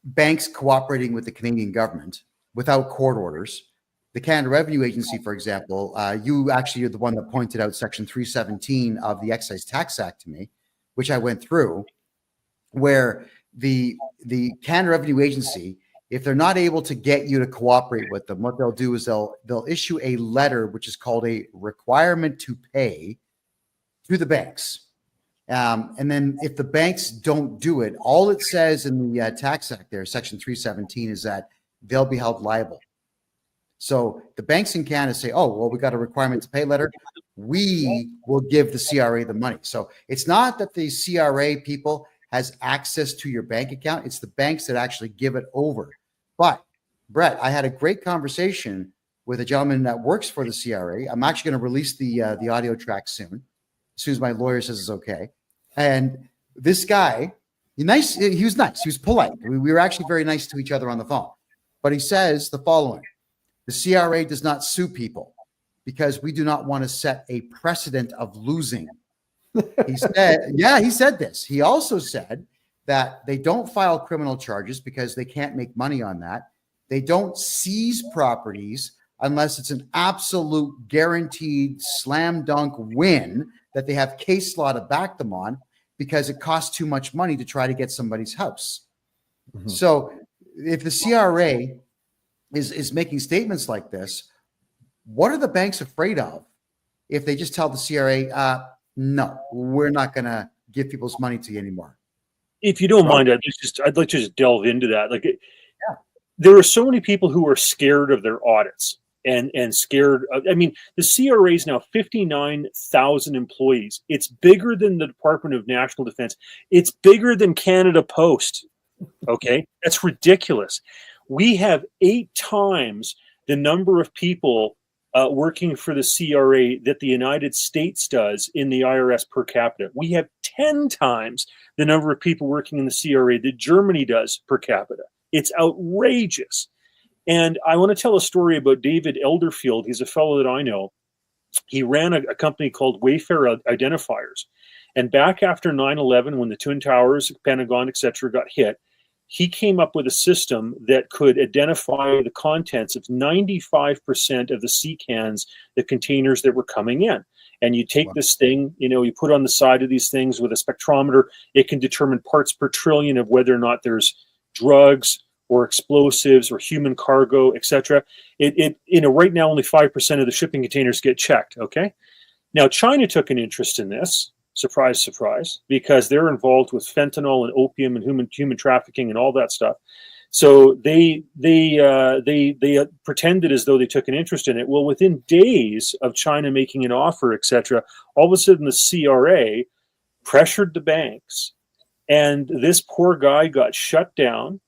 banks cooperating with the Canadian government without court orders. The Canada Revenue Agency, for example, you actually are the one that pointed out Section 317 of the Excise Tax Act to me, which I went through, where the Canada Revenue Agency, if they're not able to get you to cooperate with them, what they'll do is they'll issue a letter, which is called a requirement to pay, to the banks. And then if the banks don't do it, all it says in the Tax Act there, Section 317, is that they'll be held liable. So the banks in Canada say, oh, well, we got a requirement to pay letter. We will give the CRA the money. So it's not that the CRA people has access to your bank account. It's the banks that actually give it over. But Brett, I had a great conversation with a gentleman that works for the CRA. I'm actually going to release the audio track soon as my lawyer says it's okay. And this guy, he was nice. He was polite. We were actually very nice to each other on the phone. But he says the following: the CRA does not sue people because we do not want to set a precedent of losing. He said this. He also said that they don't file criminal charges because they can't make money on that. They don't seize properties unless it's an absolute guaranteed slam dunk win that they have case law to back them on, because it costs too much money to try to get somebody's house. Mm-hmm. So if the CRA is making statements like this, what are the banks afraid of if they just tell the CRA, no, we're not going to give people's money to you anymore? If you don't mind, I'd like to just delve into that. There are so many people who are scared of their audits and scared of, I mean, the CRA is now 59,000 employees. It's bigger than the Department of National Defense. It's bigger than Canada Post. Okay, that's ridiculous. We have 8 times the number of people working for the CRA that the United States does in the IRS per capita. We have 10 times the number of people working in the CRA that Germany does per capita. It's outrageous. And I want to tell a story about David Elderfield. He's a fellow that I know. He ran a company called Wayfair Identifiers. And back after 9/11, when the Twin Towers, Pentagon, etc., got hit, he came up with a system that could identify the contents of 95% of the sea cans, the containers that were coming in. And you take this thing, you put on the side of these things with a spectrometer. It can determine parts per trillion of whether or not there's drugs or explosives or human cargo, etc. Right now only 5% of the shipping containers get checked. Okay. Now China took an interest in this. Surprise, surprise, because they're involved with fentanyl and opium and human trafficking and all that stuff. So they pretended as though they took an interest in it. Well, within days of China making an offer, etc., all of a sudden the CRA pressured the banks, and this poor guy got shut down.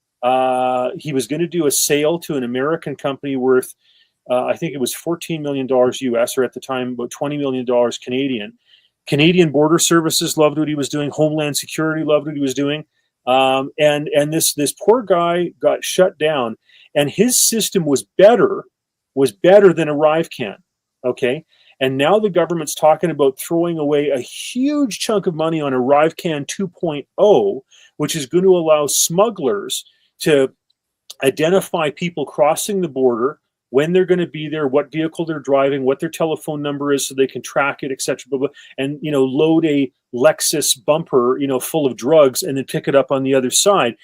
He was going to do a sale to an American company worth, I think it was $14 million US, or at the time about $20 million Canadian. Canadian Border Services loved what he was doing. Homeland Security loved what he was doing. And this poor guy got shut down, and his system was better than ArriveCan. Okay. And now the government's talking about throwing away a huge chunk of money on ArriveCan 2.0, which is going to allow smugglers to identify people crossing the border, when they're going to be there, what vehicle they're driving, what their telephone number is, so they can track it, etc. And load a Lexus bumper, full of drugs, and then pick it up on the other side.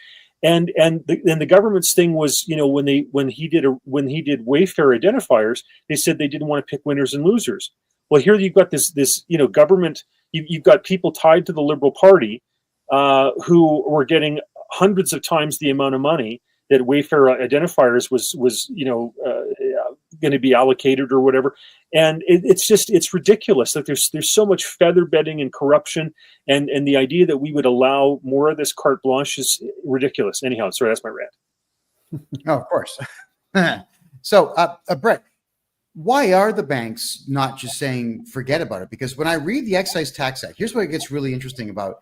And the government's thing was, when he did Wayfair identifiers, they said they didn't want to pick winners and losers. Well, here you've got this government. You've got people tied to the Liberal Party who were getting hundreds of times the amount of money that Wayfair identifiers was going to be allocated or whatever. And it's ridiculous. Like there's so much feather bedding and corruption, and the idea that we would allow more of this carte blanche is ridiculous. Anyhow, sorry, that's my rant. Oh, of course. So, Brett, why are the banks not just saying forget about it? Because when I read the Excise Tax Act, here's what it gets really interesting about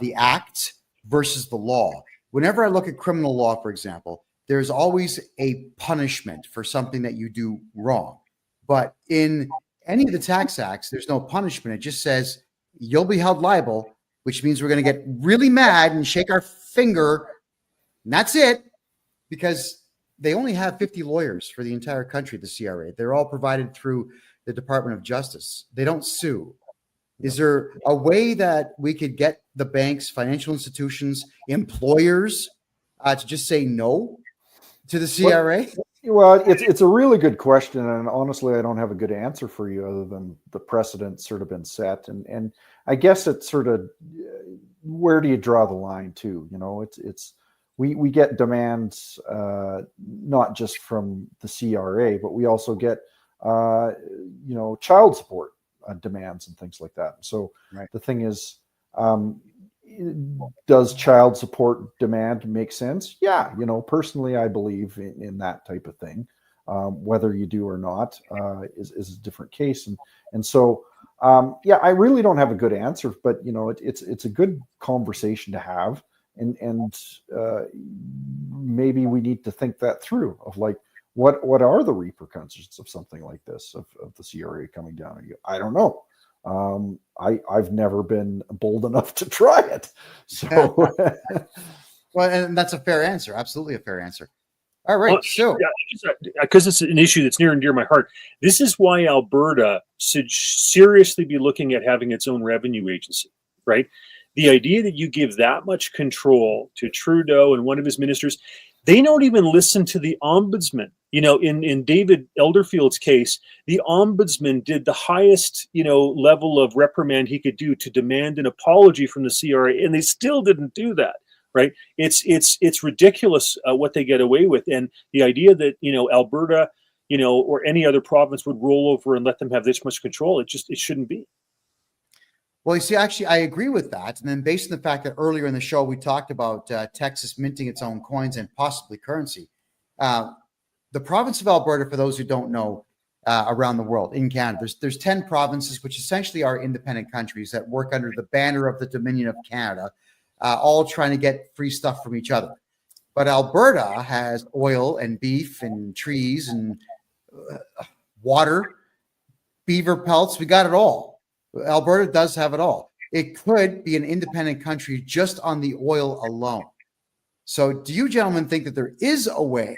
the act versus the law. Whenever I look at criminal law, for example, there's always a punishment for something that you do wrong. But in any of the tax acts, there's no punishment. It just says you'll be held liable, which means we're going to get really mad and shake our finger. And that's it, because they only have 50 lawyers for the entire country, the CRA. They're all provided through the Department of Justice. They don't sue. Is there a way that we could get the banks, financial institutions, employers to just say no to the CRA? Well, it's a really good question, and honestly, I don't have a good answer for you other than the precedent's sort of been set, and I guess it's sort of where do you draw the line too? We get demands not just from the CRA, but we also get child support demands and things like that. So right. The thing is, does child support demand make sense? Yeah, personally, I believe in that type of thing. Whether you do or not is a different case, and so I really don't have a good answer, but it's a good conversation to have, and maybe we need to think that through of like what are the repercussions of something like this of the CRA coming down on you? I don't know. I've never been bold enough to try it. So, well, and that's a fair answer. Absolutely a fair answer. All right. So, because it's an issue that's near and dear to my heart. This is why Alberta should seriously be looking at having its own revenue agency, right? The idea that you give that much control to Trudeau and one of his ministers, they don't even listen to the ombudsman. In David Elderfield's case, the ombudsman did the highest, level of reprimand he could do to demand an apology from the CRA, and they still didn't do that, right? It's ridiculous what they get away with, and the idea that Alberta, or any other province would roll over and let them have this much control, it shouldn't be. Well, you see, actually, I agree with that. And then based on the fact that earlier in the show, we talked about Texas minting its own coins and possibly currency. The province of Alberta, for those who don't know, around the world, in Canada, there's 10 provinces, which essentially are independent countries that work under the banner of the Dominion of Canada, all trying to get free stuff from each other. But Alberta has oil and beef and trees and water, beaver pelts. We got it all. Alberta does have it all. It could be an independent country just on the oil alone. So do you gentlemen think that there is a way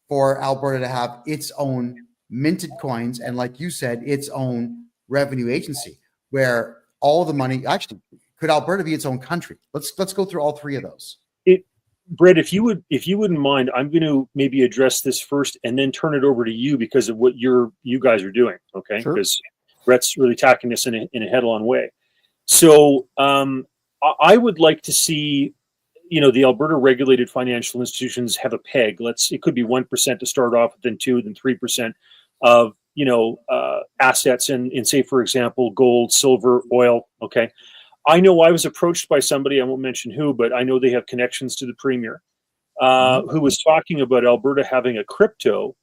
for Alberta to have its own minted coins and, like you said, its own revenue agency where all the money, actually, could Alberta be its own country? Let's go through all three of those. Brett, if you wouldn't mind, I'm going to maybe address this first and then turn it over to you because of what you guys are doing. Okay. Sure. Because Brett's really tackling this in a head-on way. So I would like to see the Alberta regulated financial institutions have a peg. It could be 1% to start off, then 2, then 3% of assets in, say, for example, gold, silver, oil. Okay, I know I was approached by somebody, I won't mention who, but I know they have connections to the premier, who was talking about Alberta having a crypto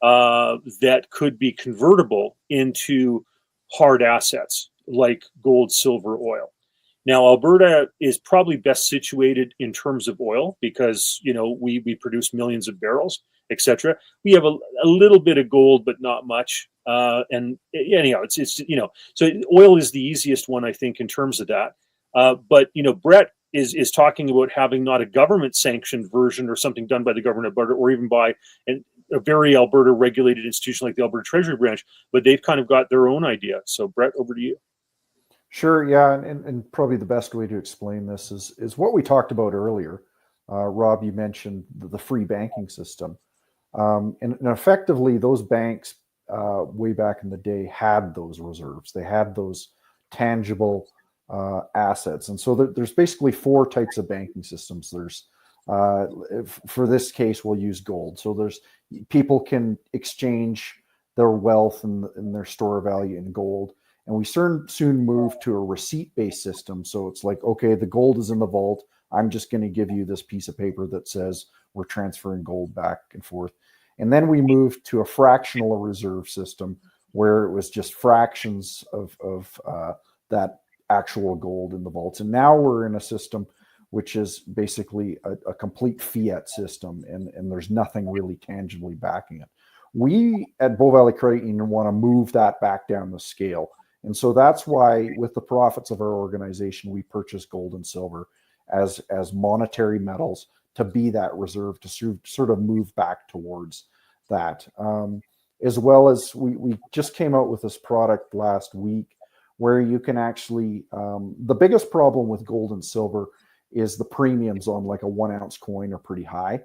that could be convertible into hard assets like gold, silver, oil. Now, Alberta is probably best situated in terms of oil because, we produce millions of barrels, etc. We have a little bit of gold, but not much. And anyhow, so oil is the easiest one, I think, in terms of that. But Brett is talking about having not a government sanctioned version or something done by the government of Alberta or even by a very Alberta regulated institution like the Alberta Treasury Branch, but they've kind of got their own idea. So Brett, over to you. Sure, yeah, and probably the best way to explain this is what we talked about earlier. Rob, you mentioned the free banking system, and effectively those banks way back in the day had those reserves. They had those tangible assets, and so there's basically 4 types of banking systems. There's for this case, we'll use gold. So there's people can exchange their wealth and their store of value in gold. And we soon move to a receipt-based system. So it's like, okay, the gold is in the vault. I'm just going to give you this piece of paper that says we're transferring gold back and forth. And then we moved to a fractional reserve system where it was just fractions of that actual gold in the vaults. And now we're in a system which is basically a complete fiat system, and there's nothing really tangibly backing it. We at Bow Valley Credit Union want to move that back down the scale. And so that's why with the profits of our organization, we purchase gold and silver as monetary metals to be that reserve, to sort of move back towards that. As well as we just came out with this product last week where you can actually, the biggest problem with gold and silver is the premiums on like a 1 ounce coin are pretty high.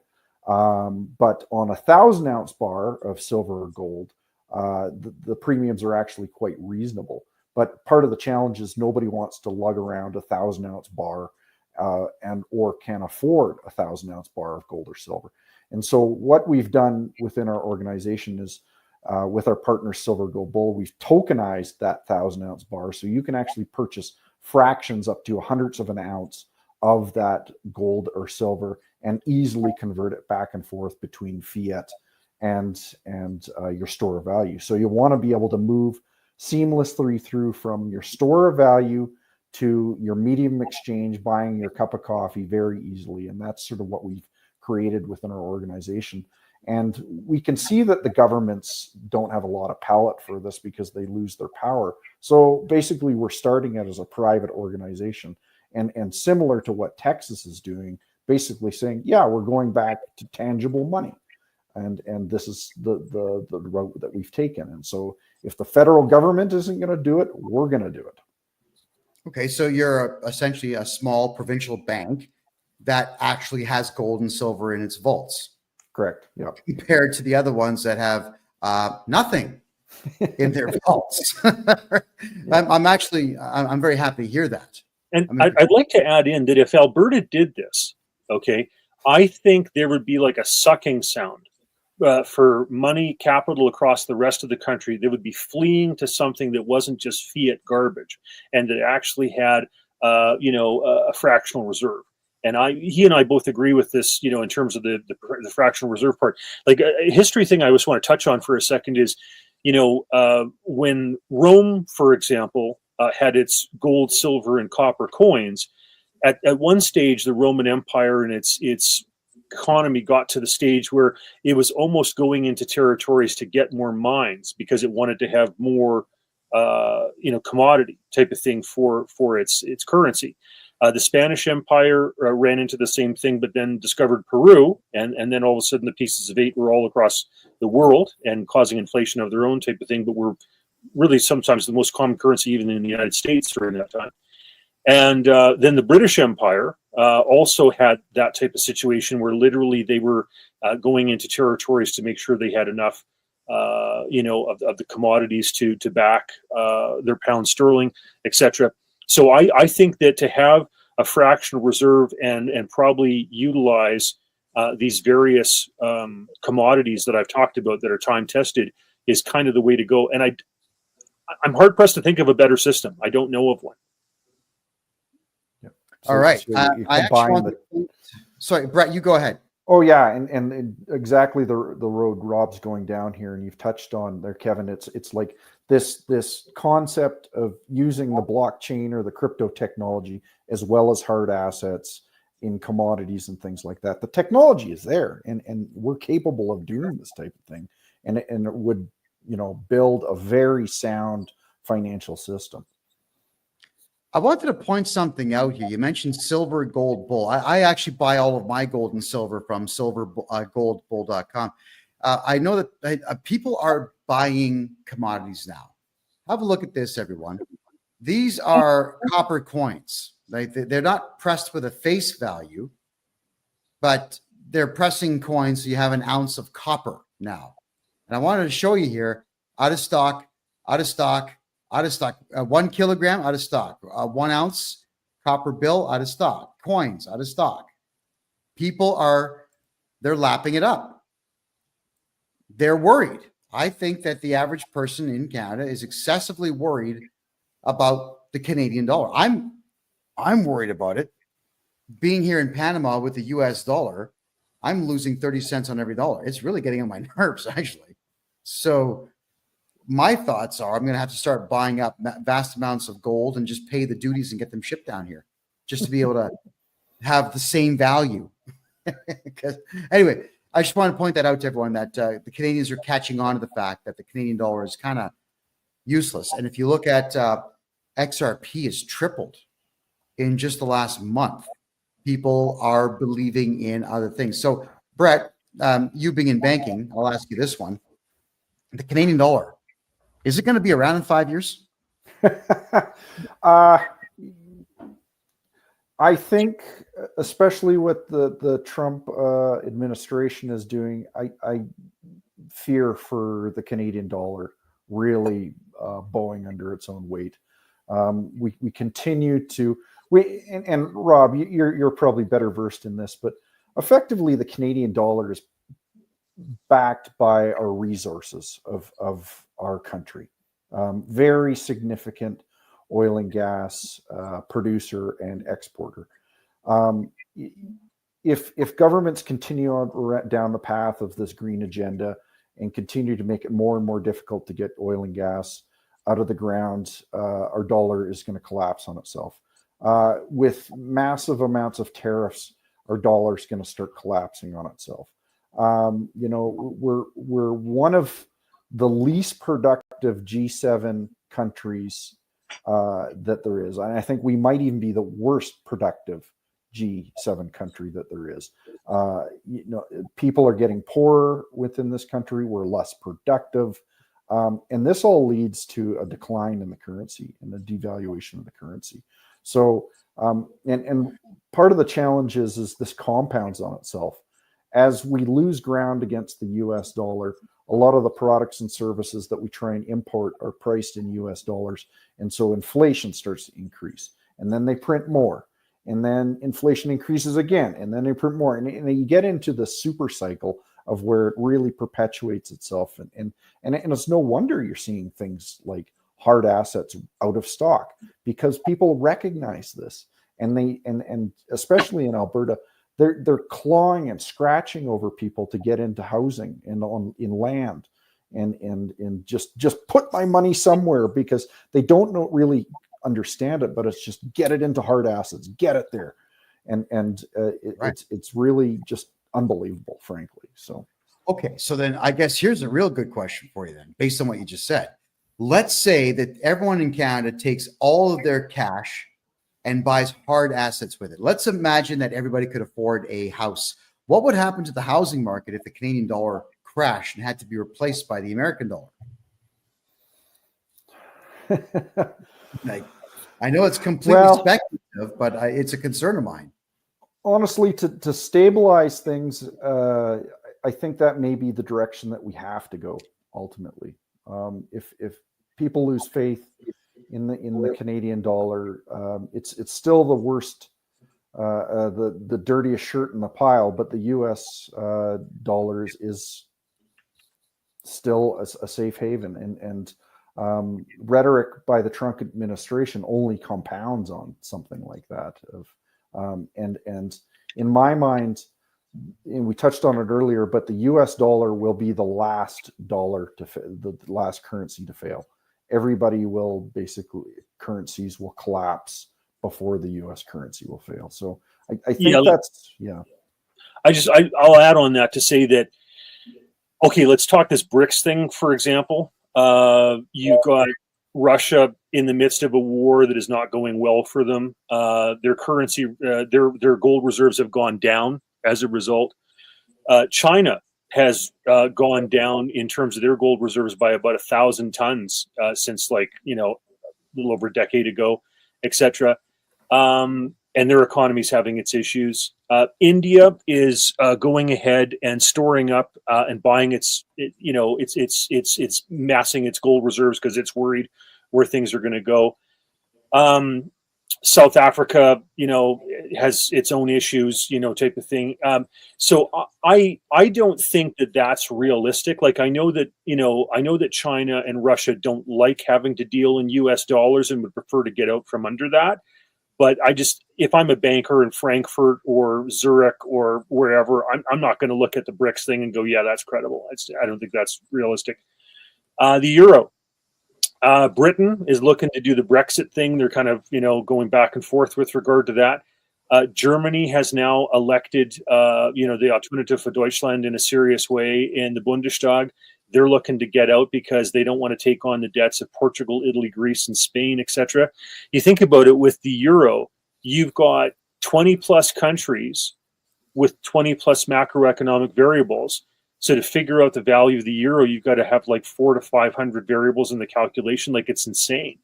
But on a 1,000 ounce bar of silver or gold, the premiums are actually quite reasonable. But part of the challenge is nobody wants to lug around a 1,000 ounce bar or can afford a 1,000 ounce bar of gold or silver. And so what we've done within our organization is with our partner Silver Gold Bull, we've tokenized that 1,000 ounce bar. So you can actually purchase fractions up to 100ths of an ounce of that gold or silver and easily convert it back and forth between fiat and your store of value. So you want to be able to move seamlessly through from your store of value to your medium exchange, buying your cup of coffee very easily. And that's sort of what we've created within our organization. And we can see that the governments don't have a lot of palate for this because they lose their power. So basically we're starting it as a private organization and similar to what Texas is doing, basically saying, yeah, we're going back to tangible money. And this is the route that we've taken. And so if the federal government isn't going to do it, we're going to do it. Okay, so you're essentially a small provincial bank that actually has gold and silver in its vaults. Correct. Yeah. Compared to the other ones that have nothing in their vaults. I'm very happy to hear that. And I'd like to add in that if Alberta did this, okay, I think there would be like a sucking sound for money capital across the rest of the country. They would be fleeing to something that wasn't just fiat garbage and that actually had, a fractional reserve. And he and I both agree with this, in terms of the fractional reserve part. Like a history thing I just want to touch on for a second is, when Rome, for example, had its gold, silver, and copper coins, at one stage, the Roman Empire and its economy got to the stage where it was almost going into territories to get more mines because it wanted to have more, commodity type of thing for its currency. The Spanish Empire ran into the same thing, but then discovered Peru, and then all of a sudden the pieces of 8 were all across the world and causing inflation of their own type of thing, but were really sometimes the most common currency even in the United States during that time. And then the British Empire also had that type of situation where literally they were going into territories to make sure they had enough, of the commodities to back their pound sterling, etc. So I think that to have a fractional reserve and probably utilize these various commodities that I've talked about that are time tested is kind of the way to go. And I'm hard pressed to think of a better system. I don't know of one. Yep. All right. So you I actually combine want to, sorry, Brett, you go ahead. Oh yeah, and exactly the road Rob's going down here, and you've touched on there, Kevin. It's like this concept of using the blockchain or the crypto technology as well as hard assets in commodities and things like that. The technology is there, and we're capable of doing this type of thing, and it would, you know, build a very sound financial system. I wanted to point something out here. You mentioned silver, gold, bull. I actually buy all of my gold and silver from silvergoldbull.com. I know that people are buying commodities now. Have a look at this, everyone. These are copper coins. They're not pressed with a face value, but they're pressing coins so you have an ounce of copper now. And I wanted to show you here, out of stock, out of stock, out of stock, 1 kilogram out of stock, 1 ounce copper bill out of stock, coins out of stock. People they're lapping it up. They're worried. I think that the average person in Canada is excessively worried about the Canadian dollar. I'm worried about it. Being here in Panama with the US dollar, I'm losing 30 cents on every dollar. It's really getting on my nerves, actually. So my thoughts are I'm going to have to start buying up vast amounts of gold and just pay the duties and get them shipped down here just to be able to have the same value. Anyway, I just want to point that out to everyone that the Canadians are catching on to the fact that the Canadian dollar is kind of useless. And if you look at XRP has tripled in just the last month. People are believing in other things. So, Brett, you being in banking, I'll ask you this one. The Canadian dollar, is it going to be around in 5 years? I think, especially what the Trump administration is doing, I fear for the Canadian dollar really bowing under its own weight. We continue to and Rob, you're probably better versed in this, but effectively the Canadian dollar is backed by our resources of our country. Very significant oil and gas producer and exporter. If governments continue on down the path of this green agenda and continue to make it more and more difficult to get oil and gas out of the ground, our dollar is going to collapse on itself. With massive amounts of tariffs, our dollar is going to start collapsing on itself. You know, we're one of the least productive G7 countries that there is, and I think we might even be the worst productive G7 country that there is. You know, people are getting poorer within this country. We're less productive, and this all leads to a decline in the currency and the devaluation of the currency. So, and part of the challenge is this compounds on itself. As we lose ground against the US dollar, a lot of the products and services that we try and import are priced in US dollars. And so inflation starts to increase. And then they print more. And then inflation increases again. And then they print more. And you get into the super cycle of where it really perpetuates itself. And it's no wonder you're seeing things like hard assets out of stock, because people recognize this. And especially in Alberta, they're clawing and scratching over people to get into housing and in land and just put my money somewhere, because they don't really understand it, but it's just get it into hard assets, get it there. Right. It's really just unbelievable, frankly. So, okay. So then I guess here's a real good question for you then, based on what you just said. Let's say that everyone in Canada takes all of their cash and buys hard assets with it. Let's imagine that everybody could afford a house. What would happen to the housing market if the Canadian dollar crashed and had to be replaced by the American dollar? Like, I know it's completely speculative, but it's a concern of mine. Honestly, to stabilize things, I think that may be the direction that we have to go ultimately. If people lose faith in the Canadian dollar, it's still the worst the dirtiest shirt in the pile, but the U.S. dollars is still a safe haven, and rhetoric by the Trump administration only compounds on something like that. And in my mind, and we touched on it earlier, but the U.S. dollar will be the last dollar the last currency to fail. Everybody will currencies will collapse before the U.S. currency will fail. So I think I'll add on that to say that, okay, let's talk this BRICS thing, for example. You've got Russia in the midst of a war that is not going well for them. Their currency, their gold reserves have gone down as a result. China has gone down in terms of their gold reserves by about 1,000 tons since a little over a decade ago, etc. And their economy is having its issues. India is going ahead and storing up and buying it's massing its gold reserves because it's worried where things are going to go. South Africa, has its own issues, type of thing. So I don't think that that's realistic. Like I know that China and Russia don't like having to deal in U.S. dollars and would prefer to get out from under that. But if I'm a banker in Frankfurt or Zurich or wherever, I'm not going to look at the BRICS thing and go, yeah, that's credible. I don't think that's realistic. The euro. Britain is looking to do the Brexit thing. They're kind of, going back and forth with regard to that. Germany has now elected, the Alternative for Deutschland in a serious way in the Bundestag. They're looking to get out because they don't want to take on the debts of Portugal, Italy, Greece, and Spain, etc. You think about it with the euro, you've got 20 plus countries with 20 plus macroeconomic variables. So to figure out the value of the euro, you've got to have like 400 to 500 variables in the calculation. Like it's insane.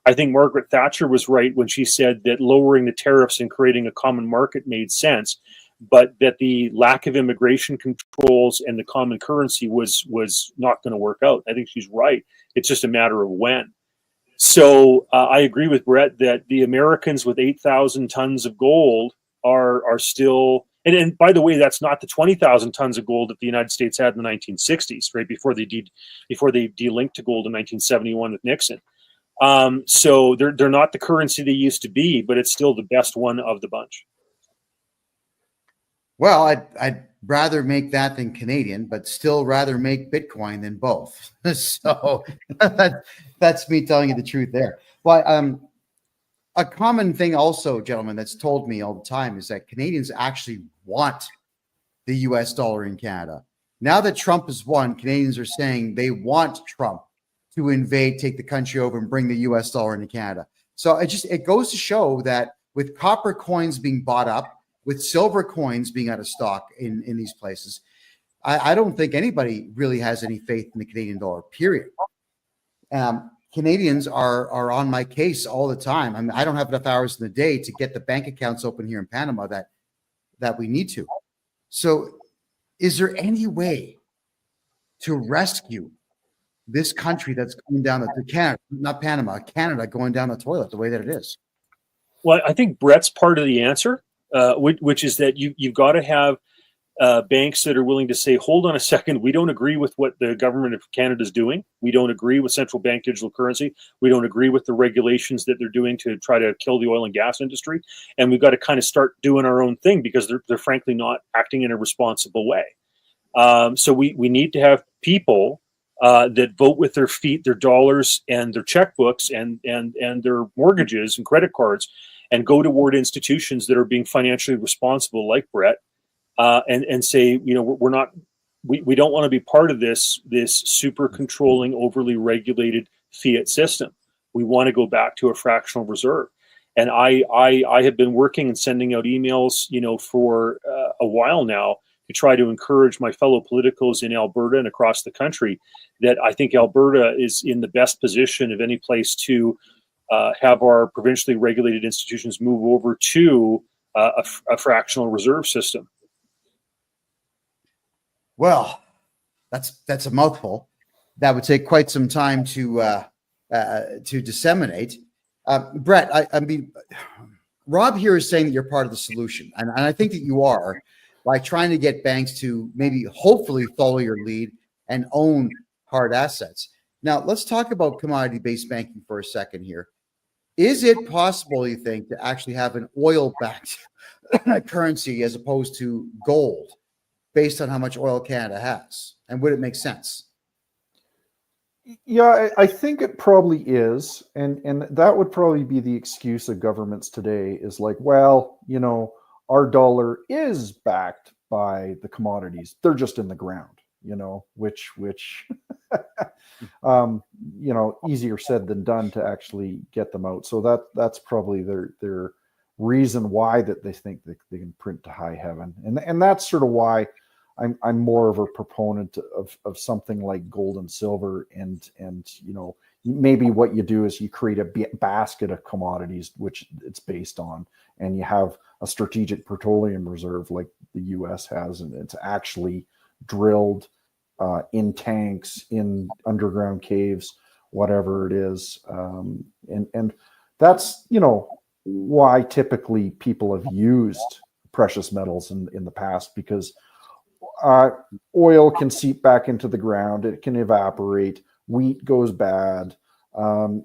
I think Margaret Thatcher was right when she said that lowering the tariffs and creating a common market made sense, but that the lack of immigration controls and the common currency was not going to work out. I think she's right. It's just a matter of when. So I agree with Brett that the Americans with 8,000 tons of gold are still, and by the way, that's not the 20,000 tons of gold that the United States had in the 1960s, right before they delinked to gold in 1971 with Nixon. So they're not the currency they used to be, but it's still the best one of the bunch. Well, I'd rather make that than Canadian, but still rather make Bitcoin than both. So that's me telling you the truth there. Well, a common thing also, gentlemen, that's told me all the time is that Canadians actually want the U.S. dollar in Canada. Now that Trump has won, Canadians are saying they want Trump to invade, take the country over, and bring the U.S. dollar into Canada. So it goes to show that with copper coins being bought up, with silver coins being out of stock in these places, I don't think anybody really has any faith in the Canadian dollar, period. Canadians are on my case all the time. I mean, I don't have enough hours in the day to get the bank accounts open here in Panama that we need to. So is there any way to rescue this country that's going down the Canada, not Panama, Canada going down the toilet the way that it is? Well, I think Brett's part of the answer, which is that you've got to have banks that are willing to say, hold on a second, we don't agree with what the government of Canada is doing. We don't agree with central bank digital currency. We don't agree with the regulations that they're doing to try to kill the oil and gas industry. And we've got to kind of start doing our own thing because they're frankly not acting in a responsible way. So we need to have people that vote with their feet, their dollars and their checkbooks and their mortgages and credit cards and go toward institutions that are being financially responsible like Brett. And say, we don't want to be part of this super controlling, overly regulated fiat system. We want to go back to a fractional reserve. And I have been working and sending out emails, for a while now to try to encourage my fellow politicals in Alberta and across the country that I think Alberta is in the best position of any place to have our provincially regulated institutions move over to a fractional reserve system. Well, that's a mouthful. That would take quite some time to disseminate. Brett, I mean, Rob here is saying that you're part of the solution, and I think that you are, by trying to get banks to maybe hopefully follow your lead and own hard assets. Now, let's talk about commodity-based banking for a second here. Is it possible, you think, to actually have an oil-backed currency as opposed to gold based on how much oil Canada has? And would it make sense? Yeah, I think it probably is, and that would probably be the excuse of governments today is like, well, our dollar is backed by the commodities; they're just in the ground, which easier said than done to actually get them out. So that's probably their reason why that they think that they can print to high heaven, and that's sort of why I'm more of a proponent of something like gold and silver, and maybe what you do is you create a basket of commodities which it's based on, and you have a strategic petroleum reserve like the U.S. has, and it's actually drilled in tanks, in underground caves, whatever it is, and that's why typically people have used precious metals in the past, because oil can seep back into the ground, it can evaporate, wheat goes bad, there's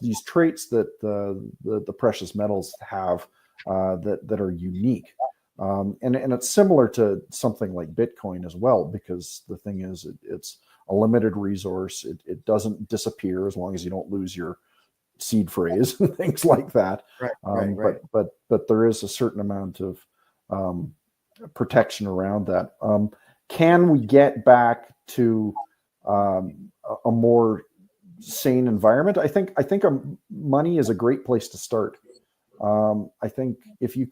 these traits that the precious metals have that are unique, and it's similar to something like Bitcoin as well, because the thing is it's a limited resource. It doesn't disappear as long as you don't lose your seed phrase and things like that. Right. But there is a certain amount of protection around that. Can we get back to a more sane environment? I think money is a great place to start. I think if you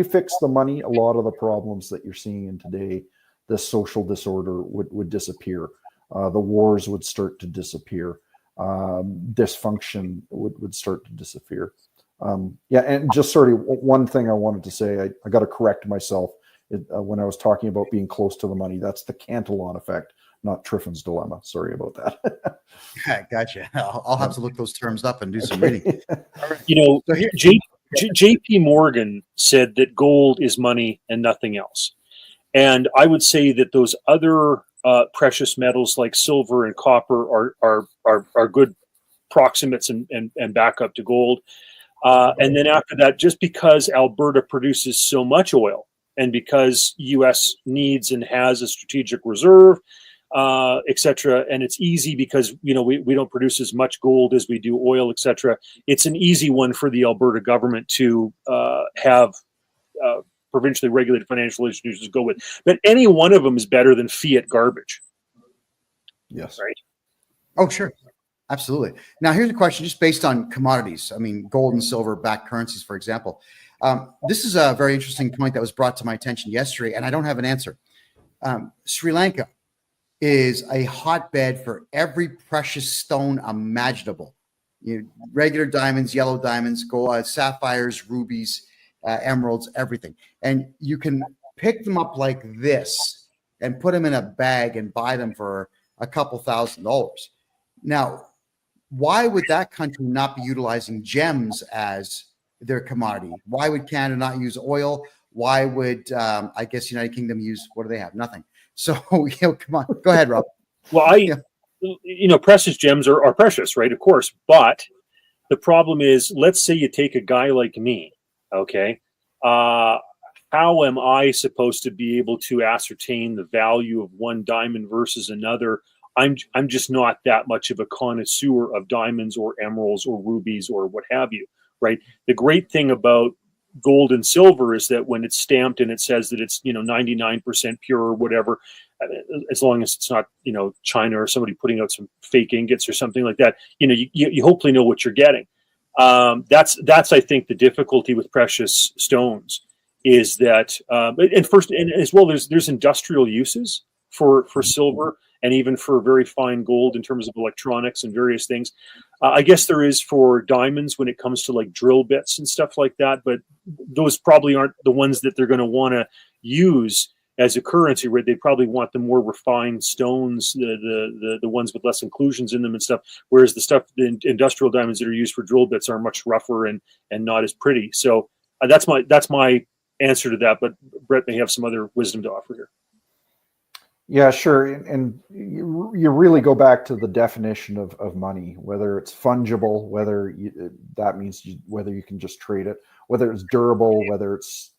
fix the money, a lot of the problems that you're seeing in today, the social disorder would disappear. The wars would start to disappear. Dysfunction would start to disappear. And just sort of one thing I wanted to say, I got to correct myself when I was talking about being close to the money. That's the Cantillon effect, not Triffin's dilemma. Sorry about that. Gotcha. I'll have to look those terms up and do some reading. So J.P. Morgan said that gold is money and nothing else. And I would say that those other precious metals like silver and copper are good proximates and backup to gold. And then after that, just because Alberta produces so much oil, and because U.S. needs and has a strategic reserve, et cetera, and it's easy because we don't produce as much gold as we do oil, et cetera. It's an easy one for the Alberta government to have provincially regulated financial institutions go with. But any one of them is better than fiat garbage. Yes. Right. Oh, sure. Absolutely. Now, here's a question just based on commodities. I mean, gold and silver backed currencies, for example. This is a very interesting point that was brought to my attention yesterday, and I don't have an answer. Sri Lanka is a hotbed for every precious stone imaginable. Regular diamonds, yellow diamonds, gold, sapphires, rubies, emeralds, everything. And you can pick them up like this and put them in a bag and buy them for a couple $1,000s. Now, why would that country not be utilizing gems as their commodity? Why would Canada not use oil? Why would, I guess, United Kingdom use, what do they have? Nothing. So, come on. Go ahead, Rob. Well, precious gems are precious, right? Of course. But the problem is, let's say you take a guy like me, okay? How am I supposed to be able to ascertain the value of one diamond versus another? I'm just not that much of a connoisseur of diamonds or emeralds or rubies or what have you, right? The great thing about gold and silver is that when it's stamped and it says that it's 99% pure or whatever, as long as it's not China or somebody putting out some fake ingots or something like that, you hopefully know what you're getting. That's I think the difficulty with precious stones is that and as well there's industrial uses for silver and even for very fine gold in terms of electronics and various things. I guess there is for diamonds when it comes to like drill bits and stuff like that, but those probably aren't the ones that they're going to want to use as a currency, where they probably want the more refined stones, the ones with less inclusions in them and stuff. Whereas the industrial diamonds that are used for drill bits are much rougher and not as pretty. So that's my answer to that. But Brett may have some other wisdom to offer here. Yeah, sure. And you really go back to the definition of money, whether it's fungible, whether that means whether you can just trade it, whether it's durable, whether it's,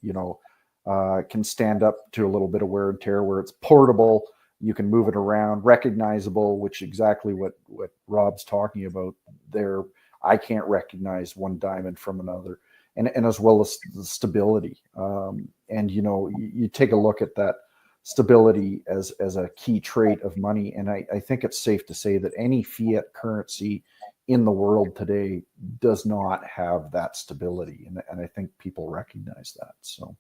can stand up to a little bit of wear and tear, where it's portable, you can move it around, recognizable, which exactly what Rob's talking about there. I can't recognize one diamond from another, and as well as the stability. And, you take a look at that stability as a key trait of money. And I think it's safe to say that any fiat currency in the world today does not have that stability. And I think people recognize that. So,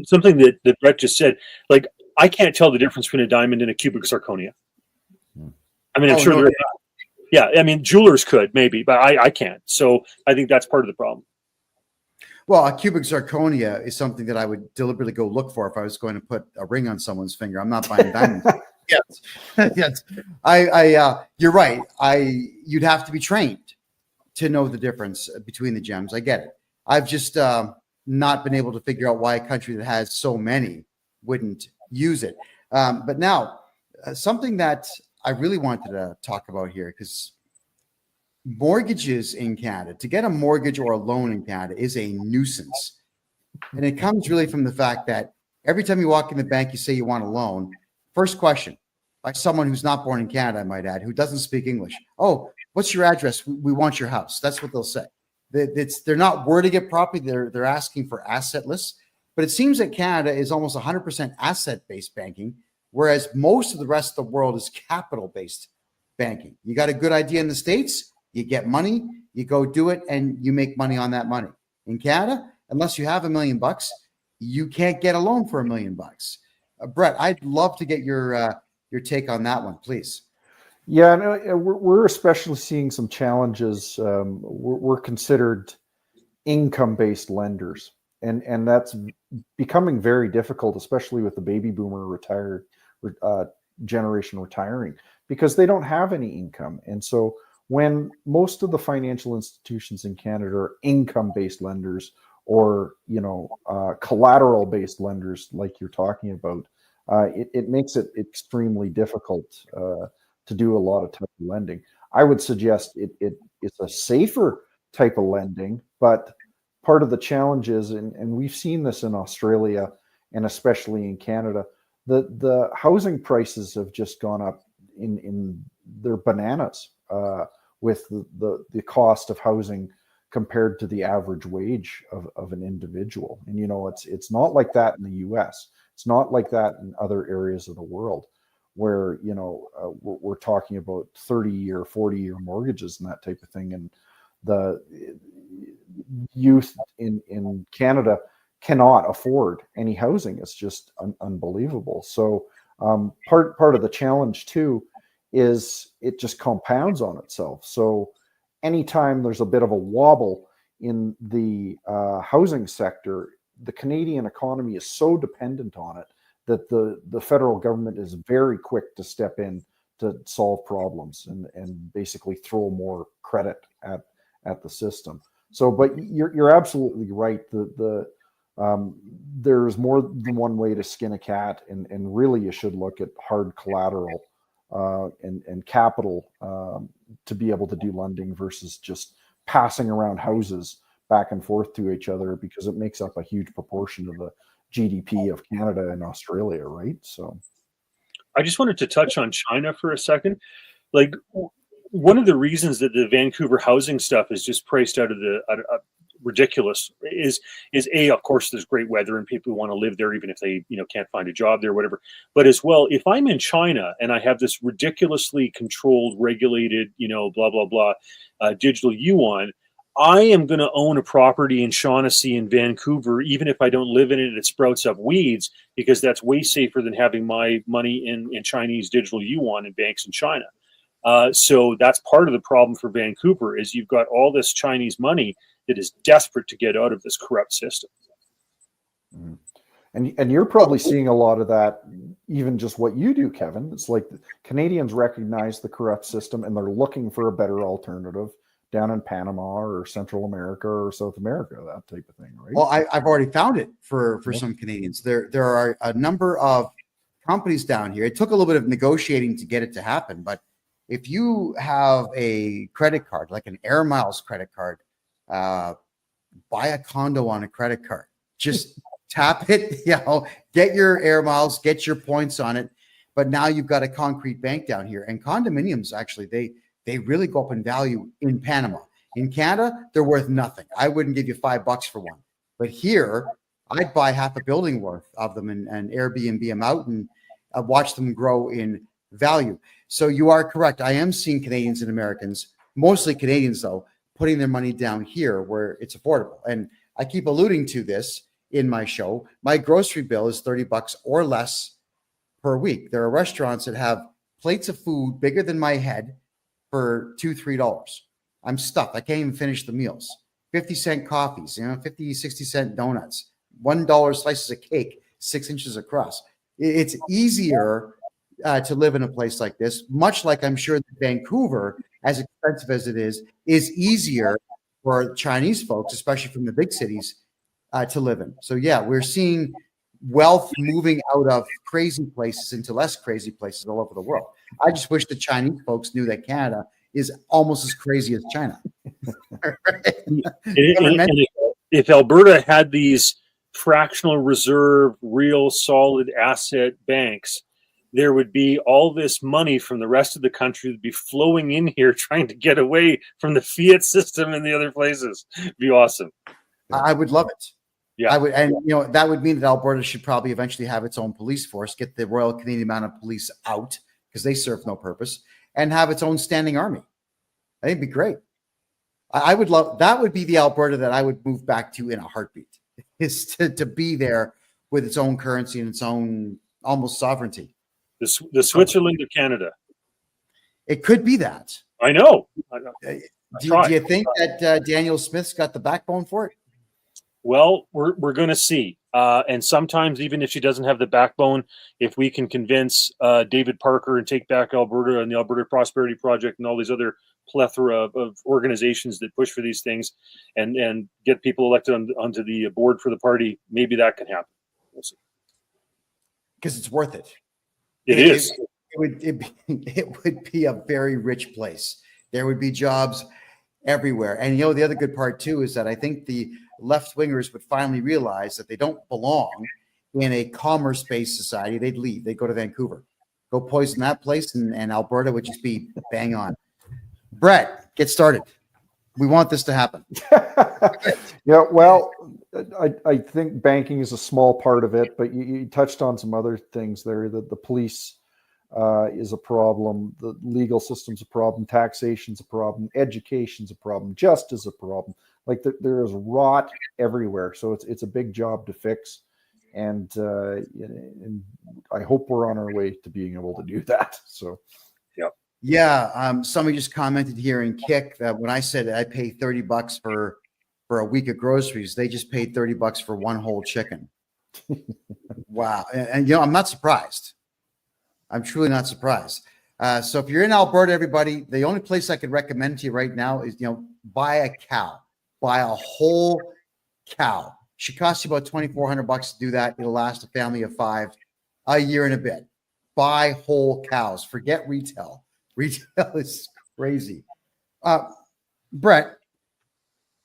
something that Brett just said, like, I can't tell the difference between a diamond and a cubic zirconia. I mean, I'm sure there are. Yeah, I mean, jewelers could maybe, but I can't. So I think that's part of the problem. Well, a cubic zirconia is something that I would deliberately go look for if I was going to put a ring on someone's finger. I'm not buying diamonds. Yes. You're right. You'd have to be trained to know the difference between the gems. I get it. I've just not been able to figure out why a country that has so many wouldn't use it. But now, something that I really wanted to talk about here, because mortgages in Canada, to get a mortgage or a loan in Canada is a nuisance. And it comes really from the fact that every time you walk in the bank, you say you want a loan. First question, by someone who's not born in Canada, I might add, who doesn't speak English. Oh, what's your address? We want your house. That's what they'll say. They're not wording it properly. They're asking for asset lists. But it seems that Canada is almost 100% asset-based banking, whereas most of the rest of the world is capital-based banking. You got a good idea in the States, you get money, you go do it, and you make money on that money. In Canada, unless you have $1 million, you can't get a loan for $1 million. Brett, I'd love to get your take on that one, please. Yeah, no, we're especially seeing some challenges. We're considered income-based lenders, and that's becoming very difficult, especially with the baby boomer generation retiring, because they don't have any income. And so when most of the financial institutions in Canada are income-based lenders, or collateral-based lenders, like you're talking about, it makes it extremely difficult to do a lot of type of lending. I would suggest it's a safer type of lending, but part of the challenge is, and we've seen this in Australia and especially in Canada, the housing prices have just gone up in their bananas with the cost of housing compared to the average wage of an individual. And it's not like that in the US. It's not like that in other areas of the world, where we're talking about 30-year, 40-year mortgages and that type of thing. And the youth in Canada cannot afford any housing. It's just unbelievable. So part of the challenge too is it just compounds on itself. So anytime there's a bit of a wobble in the housing sector, the Canadian economy is so dependent on it that the federal government is very quick to step in to solve problems and basically throw more credit at the system. So, but you're absolutely right. There's more than one way to skin a cat, and really you should look at hard collateral and capital to be able to do lending versus just passing around houses back and forth to each other, because it makes up a huge proportion of the GDP of Canada and Australia, right? So I just wanted to touch on China for a second. Like, one of the reasons that the Vancouver housing stuff is just priced out of ridiculous is of course there's great weather and people want to live there even if they can't find a job there, whatever. But as well, if I'm in China and I have this ridiculously controlled, regulated, blah blah blah, digital yuan, I am going to own a property in Shaughnessy in Vancouver, even if I don't live in it and it sprouts up weeds, because that's way safer than having my money in Chinese digital yuan in banks in China. So that's part of the problem for Vancouver, is you've got all this Chinese money that is desperate to get out of this corrupt system. And you're probably seeing a lot of that, even just what you do, Kevin. It's like Canadians recognize the corrupt system and they're looking for a better alternative down in Panama or Central America or South America, that type of thing, right? Well, I've already found it for some Canadians. There are a number of companies down here. It took a little bit of negotiating to get it to happen, but if you have a credit card, like an Air Miles credit card, buy a condo on a credit card. Just tap it, get your Air Miles, get your points on it. But now you've got a concrete bank down here. And condominiums, actually, they really go up in value in Panama. In Canada, they're worth nothing. I wouldn't give you $5 for one. But here, I'd buy half a building worth of them and Airbnb them out and watch them grow in value. So you are correct. I am seeing Canadians and Americans, mostly Canadians though, putting their money down here where it's affordable. And I keep alluding to this in my show. My grocery bill is $30 or less per week. There are restaurants that have plates of food bigger than my head for $2-3. I'm stuffed. I can't even finish the meals. 50-cent coffees, 50, 60-cent donuts, $1 slices of cake, 6 inches across. It's easier to live in a place like this, much like I'm sure that Vancouver, as expensive as it is easier for Chinese folks, especially from the big cities, to live in. So yeah, we're seeing wealth moving out of crazy places into less crazy places all over the world. I just wish the Chinese folks knew that Canada is almost as crazy as China. If Alberta had these fractional reserve, real solid asset banks, there would be all this money from the rest of the country that would be flowing in here trying to get away from the fiat system in the other places. It'd be awesome. I would love it. Yeah, I would, and that would mean that Alberta should probably eventually have its own police force, get the Royal Canadian Mounted Police out because they serve no purpose, and have its own standing army. I think it'd be great. I would love that. Would be the Alberta that I would move back to in a heartbeat. Is to be there with its own currency and its own almost sovereignty. The Switzerland of Canada. It could be that. I know. Do you think that Daniel Smith's got the backbone for it? Well, we're going to see. And sometimes, even if she doesn't have the backbone, if we can convince David Parker and Take Back Alberta and the Alberta Prosperity Project and all these other plethora of organizations that push for these things and get people elected onto the board for the party, maybe that can happen. We'll see. Because it's worth it. It is. It would be a very rich place. There would be jobs everywhere. And the other good part too is that I think the left wingers would finally realize that they don't belong in a commerce-based society. They'd leave. They'd go to Vancouver, go poison that place, and Alberta would just be bang on. Brett, get started. We want this to happen. Yeah, well, I think banking is a small part of it, but you touched on some other things there. That the police is a problem, the legal system's a problem, taxation's a problem, education's a problem, justice is a problem. Like there is rot everywhere, so it's a big job to fix, and I hope we're on our way to being able to do that. So. Yeah, somebody just commented here in Kick that when I said I pay $30 for a week of groceries, they just paid $30 for one whole chicken. Wow, and I'm not surprised. I'm truly not surprised. So if you're in Alberta, everybody, the only place I could recommend to you right now is buy a cow, buy a whole cow. Should cost you about $2,400 to do that. It'll last a family of 5 a year and a bit. Buy whole cows. Forget retail. Retail is crazy. Brett,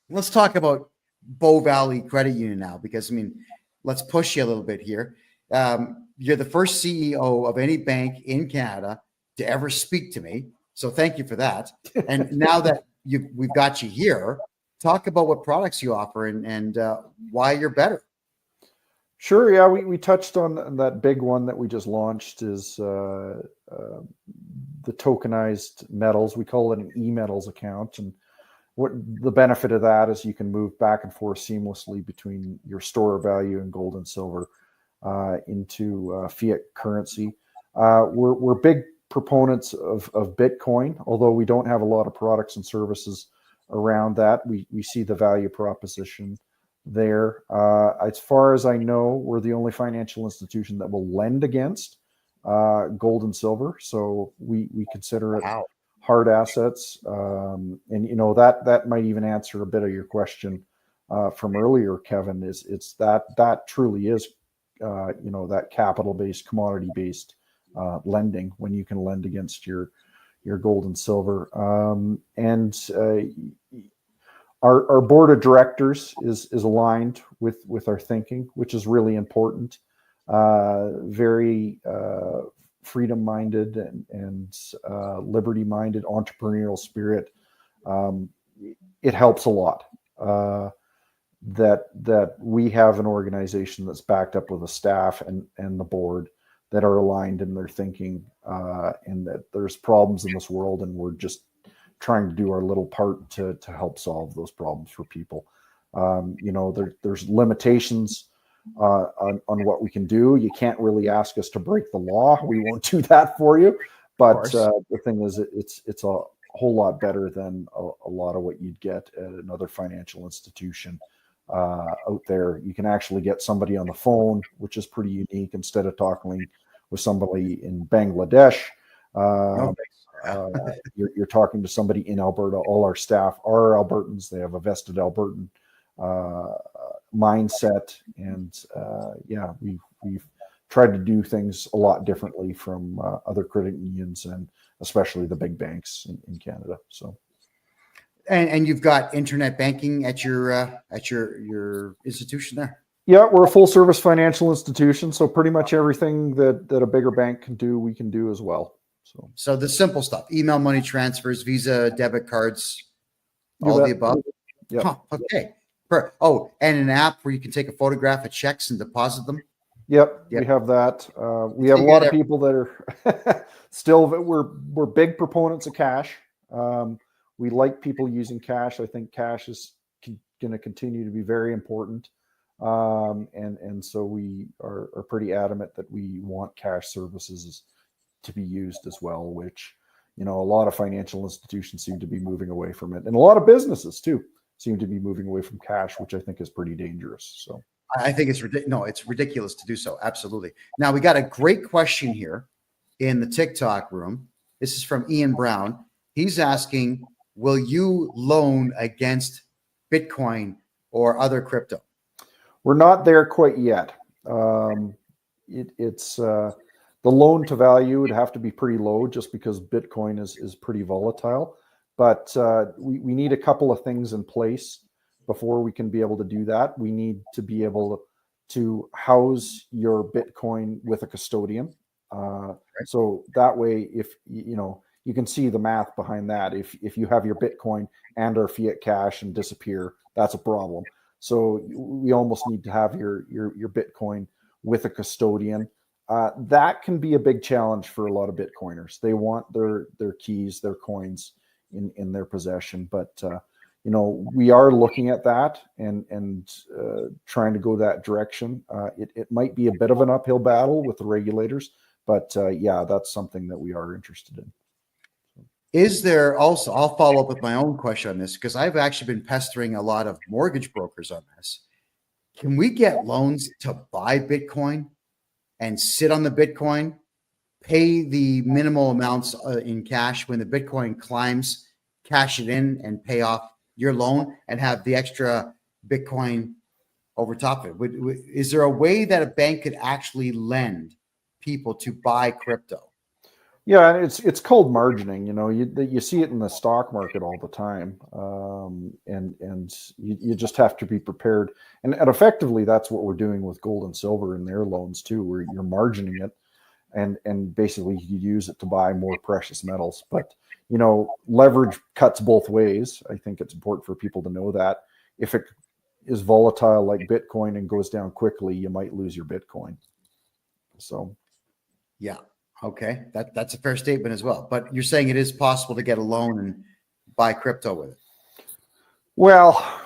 let's talk about Bow Valley Credit Union now, because let's push you a little bit here. You're the first CEO of any bank in Canada to ever speak to me, so thank you for that. And now that we've got you here, talk about what products you offer and why you're better. Sure. Yeah, we touched on that big one that we just launched is the tokenized metals. We call it an e-metals account. And what the benefit of that is you can move back and forth seamlessly between your store of value and gold and silver into fiat currency. We're big proponents of Bitcoin, although we don't have a lot of products and services around that. We see the value proposition there. As far as I know, we're the only financial institution that will lend against gold and silver. So we consider it hard assets. And, that might even answer a bit of your question from earlier, Kevin, it's that truly is, that capital-based, commodity-based lending, when you can lend against your gold and silver. Our board of directors is aligned with our thinking, which is really important. Very freedom-minded and liberty-minded, entrepreneurial spirit. It helps a lot that we have an organization that's backed up with a staff and the board that are aligned in their thinking, and that there's problems in this world, and we're just trying to do our little part to help solve those problems for people. There's limitations on what we can do. You can't really ask us to break the law. We won't do that for you. But the thing is, it's a whole lot better than a lot of what you'd get at another financial institution out there. You can actually get somebody on the phone, which is pretty unique, instead of talking with somebody in Bangladesh. You're talking to somebody in Alberta. All our staff are Albertans. They have a vested Albertan mindset, and we've tried to do things a lot differently from other credit unions, and especially the big banks in Canada. So, and you've got internet banking at your institution there. Yeah, we're a full service financial institution, so pretty much everything that a bigger bank can do, we can do as well. So the simple stuff: email money transfers, Visa, debit cards, all the above. Yeah. Huh, okay. Oh, and an app where you can take a photograph of checks and deposit them. Yep. We have that. We have a lot of people that are still. We're big proponents of cash. We like people using cash. I think cash is going to continue to be very important. And so we are pretty adamant that we want cash services to be used as well, which, a lot of financial institutions seem to be moving away from it. And a lot of businesses too seem to be moving away from cash, which I think is pretty dangerous. So I think it's ridiculous. No, it's ridiculous to do so. Absolutely. Now we got a great question here in the TikTok room. This is from Ian Brown. He's asking, will you loan against Bitcoin or other crypto? We're not there quite yet. It's the loan to value would have to be pretty low, just because Bitcoin is pretty volatile. But we need a couple of things in place before we can be able to do that. We need to be able to house your Bitcoin with a custodian. So that way, if you can see the math behind that. If you have your Bitcoin and our fiat cash and disappear, that's a problem. So we almost need to have your Bitcoin with a custodian. That can be a big challenge for a lot of Bitcoiners. They want their keys, their coins in their possession. But we are looking at that and trying to go that direction. It might be a bit of an uphill battle with the regulators, but that's something that we are interested in. Is there also, I'll follow up with my own question on this, because I've actually been pestering a lot of mortgage brokers on this. Can we get loans to buy Bitcoin and sit on the Bitcoin, pay the minimal amounts in cash? When the Bitcoin climbs, cash it in and pay off your loan and have the extra Bitcoin over top of it? Is there a way that a bank could actually lend people to buy crypto? Yeah, it's called margining. You see it in the stock market all the time, and you just have to be prepared. And effectively, that's what we're doing with gold and silver in their loans too, where you're margining it, and basically you use it to buy more precious metals. But leverage cuts both ways. I think it's important for people to know that. If it is volatile like Bitcoin and goes down quickly, you might lose your Bitcoin. So, yeah. Okay, that's a fair statement as well. But you're saying it is possible to get a loan and buy crypto with it? Well,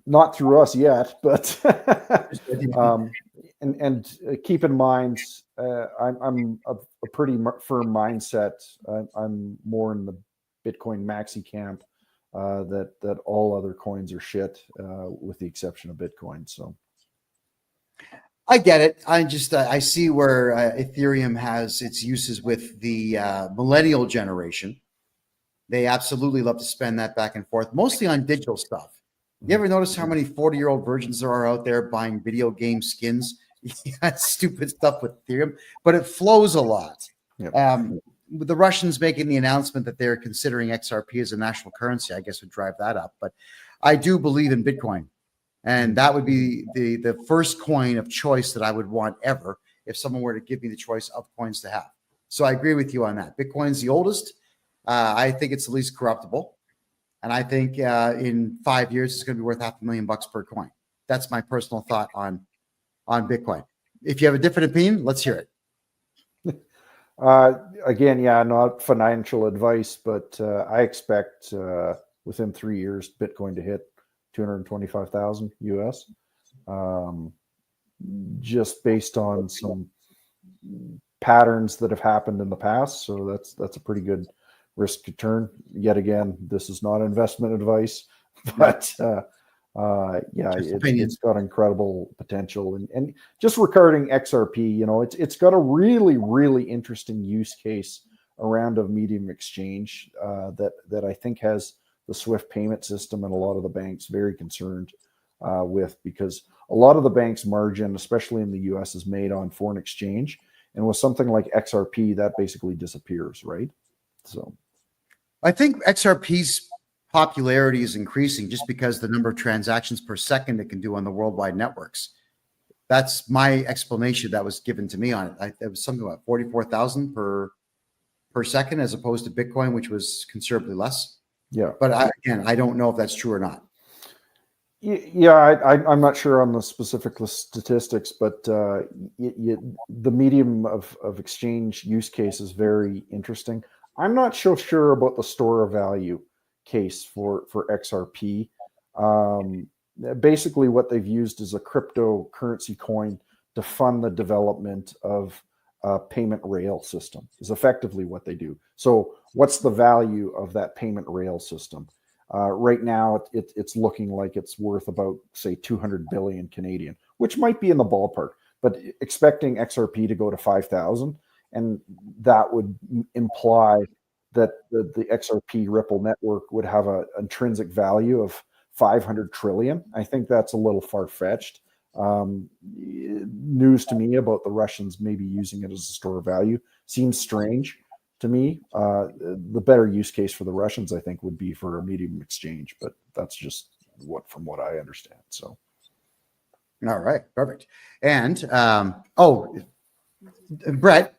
not through us yet, but and keep in mind, I'm a pretty firm mindset. I'm more in the Bitcoin maxi camp that all other coins are shit, with the exception of Bitcoin. So I get it. I just I see where Ethereum has its uses with the millennial generation. They absolutely love to spend that back and forth, mostly on digital stuff. You ever notice how many 40-year-old virgins there are out there buying video game skins? That's stupid stuff with Ethereum, but it flows a lot. Yep. With the Russians making the announcement that they're considering XRP as a national currency, I guess would drive that up. But I do believe in Bitcoin. And that would be the first coin of choice that I would want ever if someone were to give me the choice of coins to have. So I agree with you on that. Bitcoin's the oldest. I think it's the least corruptible. And I think in 5 years, it's going to be worth $500,000 per coin. That's my personal thought on Bitcoin. If you have a different opinion, let's hear it. Again, yeah, not financial advice, but I expect within 3 years, Bitcoin to hit 225,000 US, just based on some patterns that have happened in the past. So that's a pretty good risk return. Yet again, this is not investment advice, but yeah, it's got incredible potential. And just regarding XRP, you know, it's got a really, really interesting use case around a medium exchange that I think has the SWIFT payment system and a lot of the banks very concerned with, because a lot of the banks' margin, especially in the US, is made on foreign exchange. And with something like XRP, that basically disappears, right? So I think XRP's popularity is increasing just because the number of transactions per second it can do on the worldwide networks. That's my explanation that was given to me on it. It was something like 44,000 per second, as opposed to Bitcoin, which was considerably less. Yeah. But I don't know if that's true or not. Yeah, I'm not sure on the specific statistics, but the medium of exchange use case is very interesting. I'm not so sure about the store of value case for XRP. Basically, what they've used is a cryptocurrency coin to fund the development of a payment rail system, is effectively what they do. So what's the value of that payment rail system? Right now, it's looking like it's worth about, say, 200 billion Canadian, which might be in the ballpark, but expecting XRP to go to 5,000, and that would imply that the XRP Ripple network would have an intrinsic value of 500 trillion. I think that's a little far-fetched. News to me about the Russians maybe using it as a store of value seems strange to me. The better use case for the Russians, I think, would be for a medium exchange, but that's just from what I understand. So, all right, perfect. And Brett,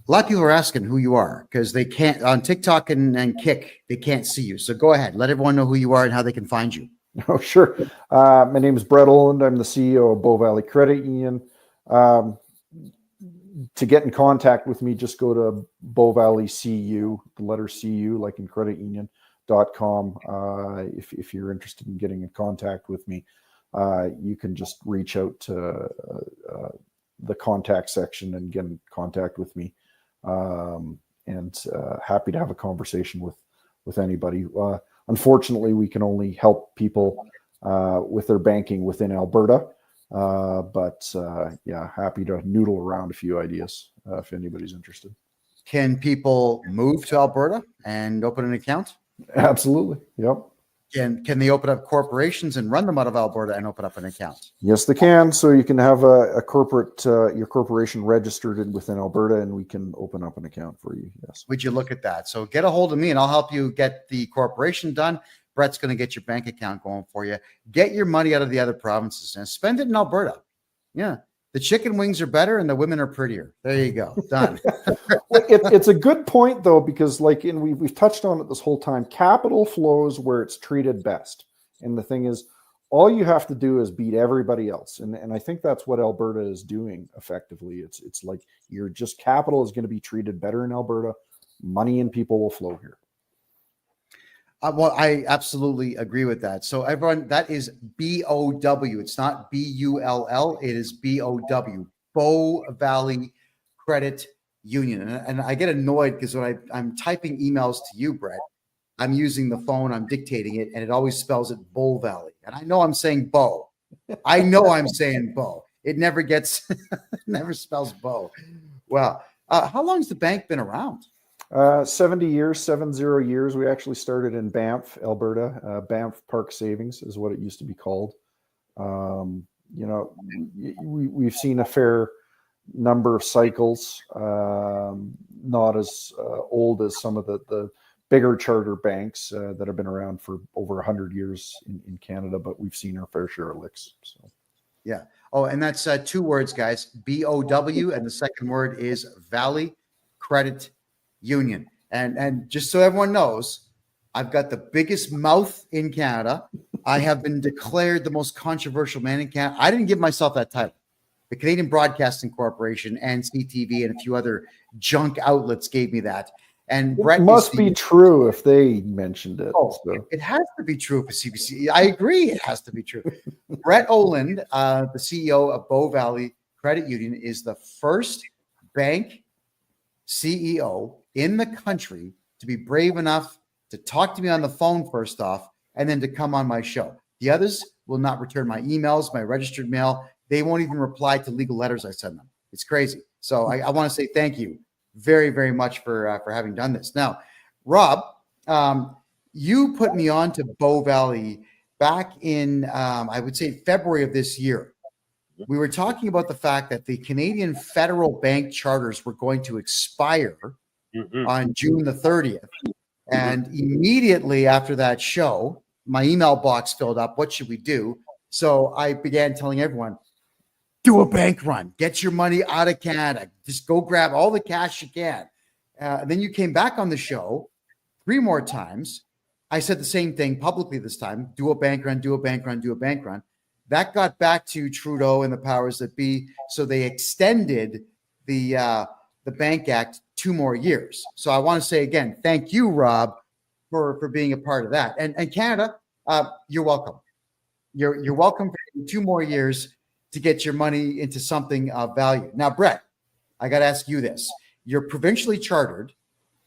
a lot of people are asking who you are because they can't on TikTok and Kick, they can't see you. So go ahead, let everyone know who you are and how they can find you. Oh, sure. My name is Brett Oland. I'm the CEO of Bow Valley Credit Union. To get in contact with me, just go to Bow Valley CU, the letter CU, like in creditunion.com. If you're interested in getting in contact with me, you can just reach out to the contact section and get in contact with me. And happy to have a conversation with anybody. Unfortunately, we can only help people with their banking within Alberta. But yeah, happy to noodle around a few ideas if anybody's interested. Can people move to Alberta and open an account? Absolutely. Yep. Can they open up corporations and run them out of Alberta and open up an account? Yes, they can. So you can have a corporate, your corporation registered within Alberta, and we can open up an account for you. Yes. Would you look at that? So get a hold of me and I'll help you get the corporation done. Brett's going to get your bank account going for you. Get your money out of the other provinces and spend it in Alberta. Yeah. The chicken wings are better and the women are prettier. There you go. Done. It's a good point, though, because we've touched on it this whole time. Capital flows where it's treated best. And the thing is, all you have to do is beat everybody else. And I think that's what Alberta is doing effectively. It's like capital is going to be treated better in Alberta. Money and people will flow here. Well, I absolutely agree with that. So everyone, that is BOW. It's not BULL. It is BOW. Bow Valley Credit Union. And I get annoyed because when I'm typing emails to you, Brett, I'm using the phone, I'm dictating it, and it always spells it Bull Valley. And I know I'm saying Bow. I know I'm saying Bow. It never gets, never spells Bow. Well, how long has the bank been around? 70 years, 70 years. We actually started in Banff, Alberta. Banff Park Savings is what it used to be called. We've seen a fair number of cycles, not as old as some of the bigger charter banks that have been around for over 100 years in Canada, but we've seen our fair share of licks. So, yeah. Oh, and that's 2 words, guys. BOW, and the second word is Valley Credit Union. And just so everyone knows, I've got the biggest mouth in Canada. I have been declared the most controversial man in Canada. I didn't give myself that title. The Canadian Broadcasting Corporation and CTV and a few other junk outlets gave me that. And Brett, it must be true if they mentioned it. Oh, so. It has to be true for CBC. I agree. It has to be true. Brett Oland, the CEO of Bow Valley Credit Union, is the first bank CEO in the country to be brave enough to talk to me on the phone first off, and then to come on my show. The others will not return my emails, my registered mail. They won't even reply to legal letters I send them. It's crazy. So I want to say thank you very, very much for having done this. Now, Rob, you put me on to Bow Valley back in, I would say, February of this year. We were talking about the fact that the Canadian federal bank charters were going to expire on June the 30th. And immediately after that show, my email box filled up. What should we do? So I began telling everyone, do a bank run. Get your money out of Canada. Just go grab all the cash you can. Then you came back on the show 3 more times. I said the same thing publicly this time. Do a bank run, do a bank run, do a bank run. That got back to Trudeau and the powers that be. So they extended the Bank Act 2 more years. So I want to say again, thank you, Rob, for being a part of that. And Canada, you're welcome. You're welcome for 2 more years to get your money into something of value. Now, Brett, I got to ask you this. You're provincially chartered,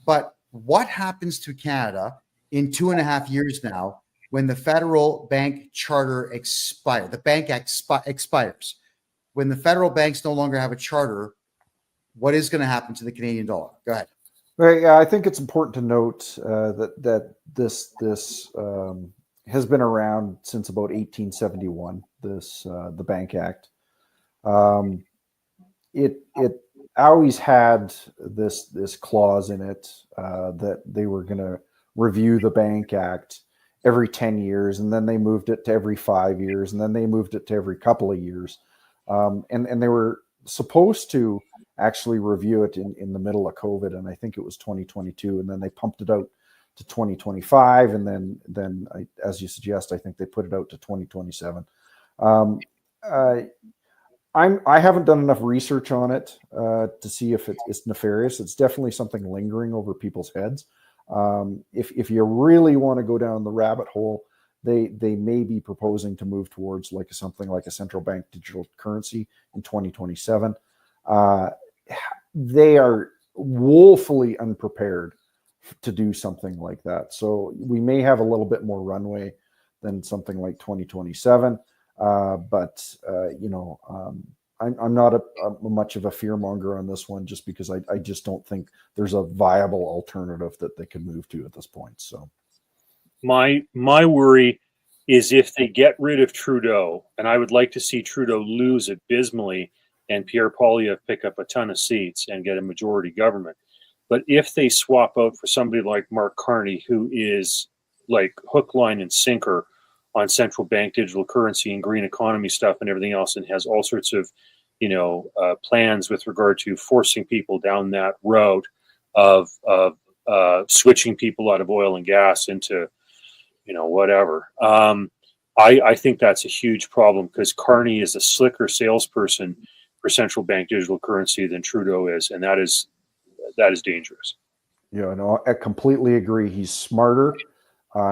but what happens to Canada in 2.5 years now when the federal bank charter expires? The Bank Act expires. When the federal banks no longer have a charter, what is going to happen to the Canadian dollar? Go ahead. Right. Yeah, I think it's important to note that this has been around since about 1871. The Bank Act. It always had this clause in it that they were going to review the Bank Act every 10 years, and then they moved it to every 5 years, and then they moved it to every couple of years, and they were supposed to actually review it in the middle of COVID, and I think it was 2022, and then they pumped it out to 2025, and then as you suggest, I think they put it out to 2027. I haven't done enough research on it to see if it's nefarious. It's definitely something lingering over people's heads. If you really want to go down the rabbit hole, they may be proposing to move towards something like a central bank digital currency in 2027. They are woefully unprepared to do something like that. So we may have a little bit more runway than something like 2027. But I'm not much of a fearmonger on this one, just because I just don't think there's a viable alternative that they can move to at this point. So my worry is if they get rid of Trudeau, and I would like to see Trudeau lose abysmally and Pierre Poilievre pick up a ton of seats and get a majority government. But if they swap out for somebody like Mark Carney, who is like hook, line, and sinker on central bank digital currency and green economy stuff and everything else, and has all sorts of, plans with regard to forcing people down that road of switching people out of oil and gas into, whatever. I think that's a huge problem, because Carney is a slicker salesperson for central bank digital currency than Trudeau is, and that is dangerous. Yeah, no, I completely agree. He's smarter.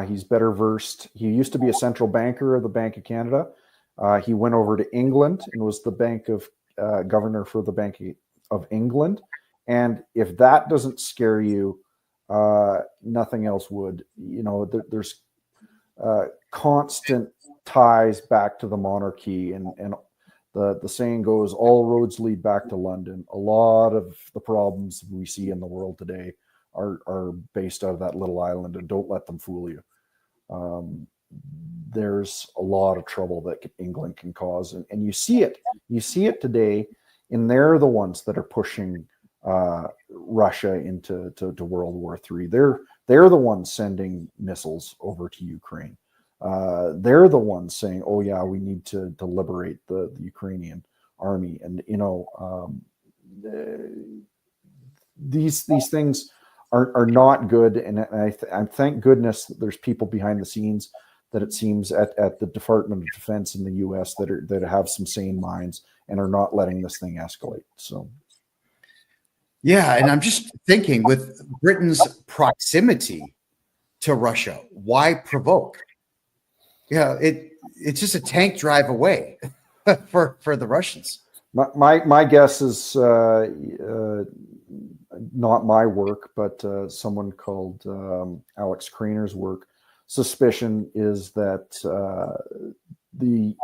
He's better versed. He used to be a central banker of the Bank of Canada. He went over to England and was the governor for the Bank of England. And if that doesn't scare you, nothing else would. There's constant ties back to the monarchy, and the saying goes, all roads lead back to London. A lot of the problems we see in the world today are based out of that little island, and don't let them fool you. There's a lot of trouble that England can cause, and you see it today, and they're the ones that are pushing Russia into World War III. They're the ones sending missiles over to Ukraine. They're the ones saying, "Oh yeah, we need to liberate the Ukrainian army," and these things are not good. And I thank goodness that there's people behind the scenes, that it seems at the Department of Defense in the U.S. that have some sane minds and are not letting this thing escalate. So. Yeah, and I'm just thinking, with Britain's proximity to Russia, why provoke? Yeah, it's just a tank drive away for the Russians. My guess is not my work, but someone called Alex Craner's work. Suspicion is that the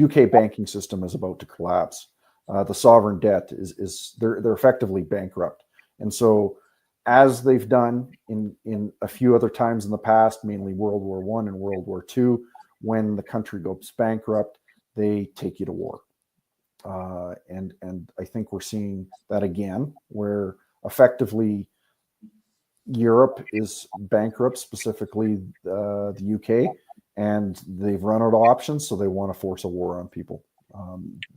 UK banking system is about to collapse. The sovereign debt is they're effectively bankrupt, and so as they've done in a few other times in the past, mainly World War I and World War II, when the country goes bankrupt, they take you to war. And I think we're seeing that again, where effectively Europe is bankrupt, specifically the UK, and they've run out of options, so they want to force a war on people.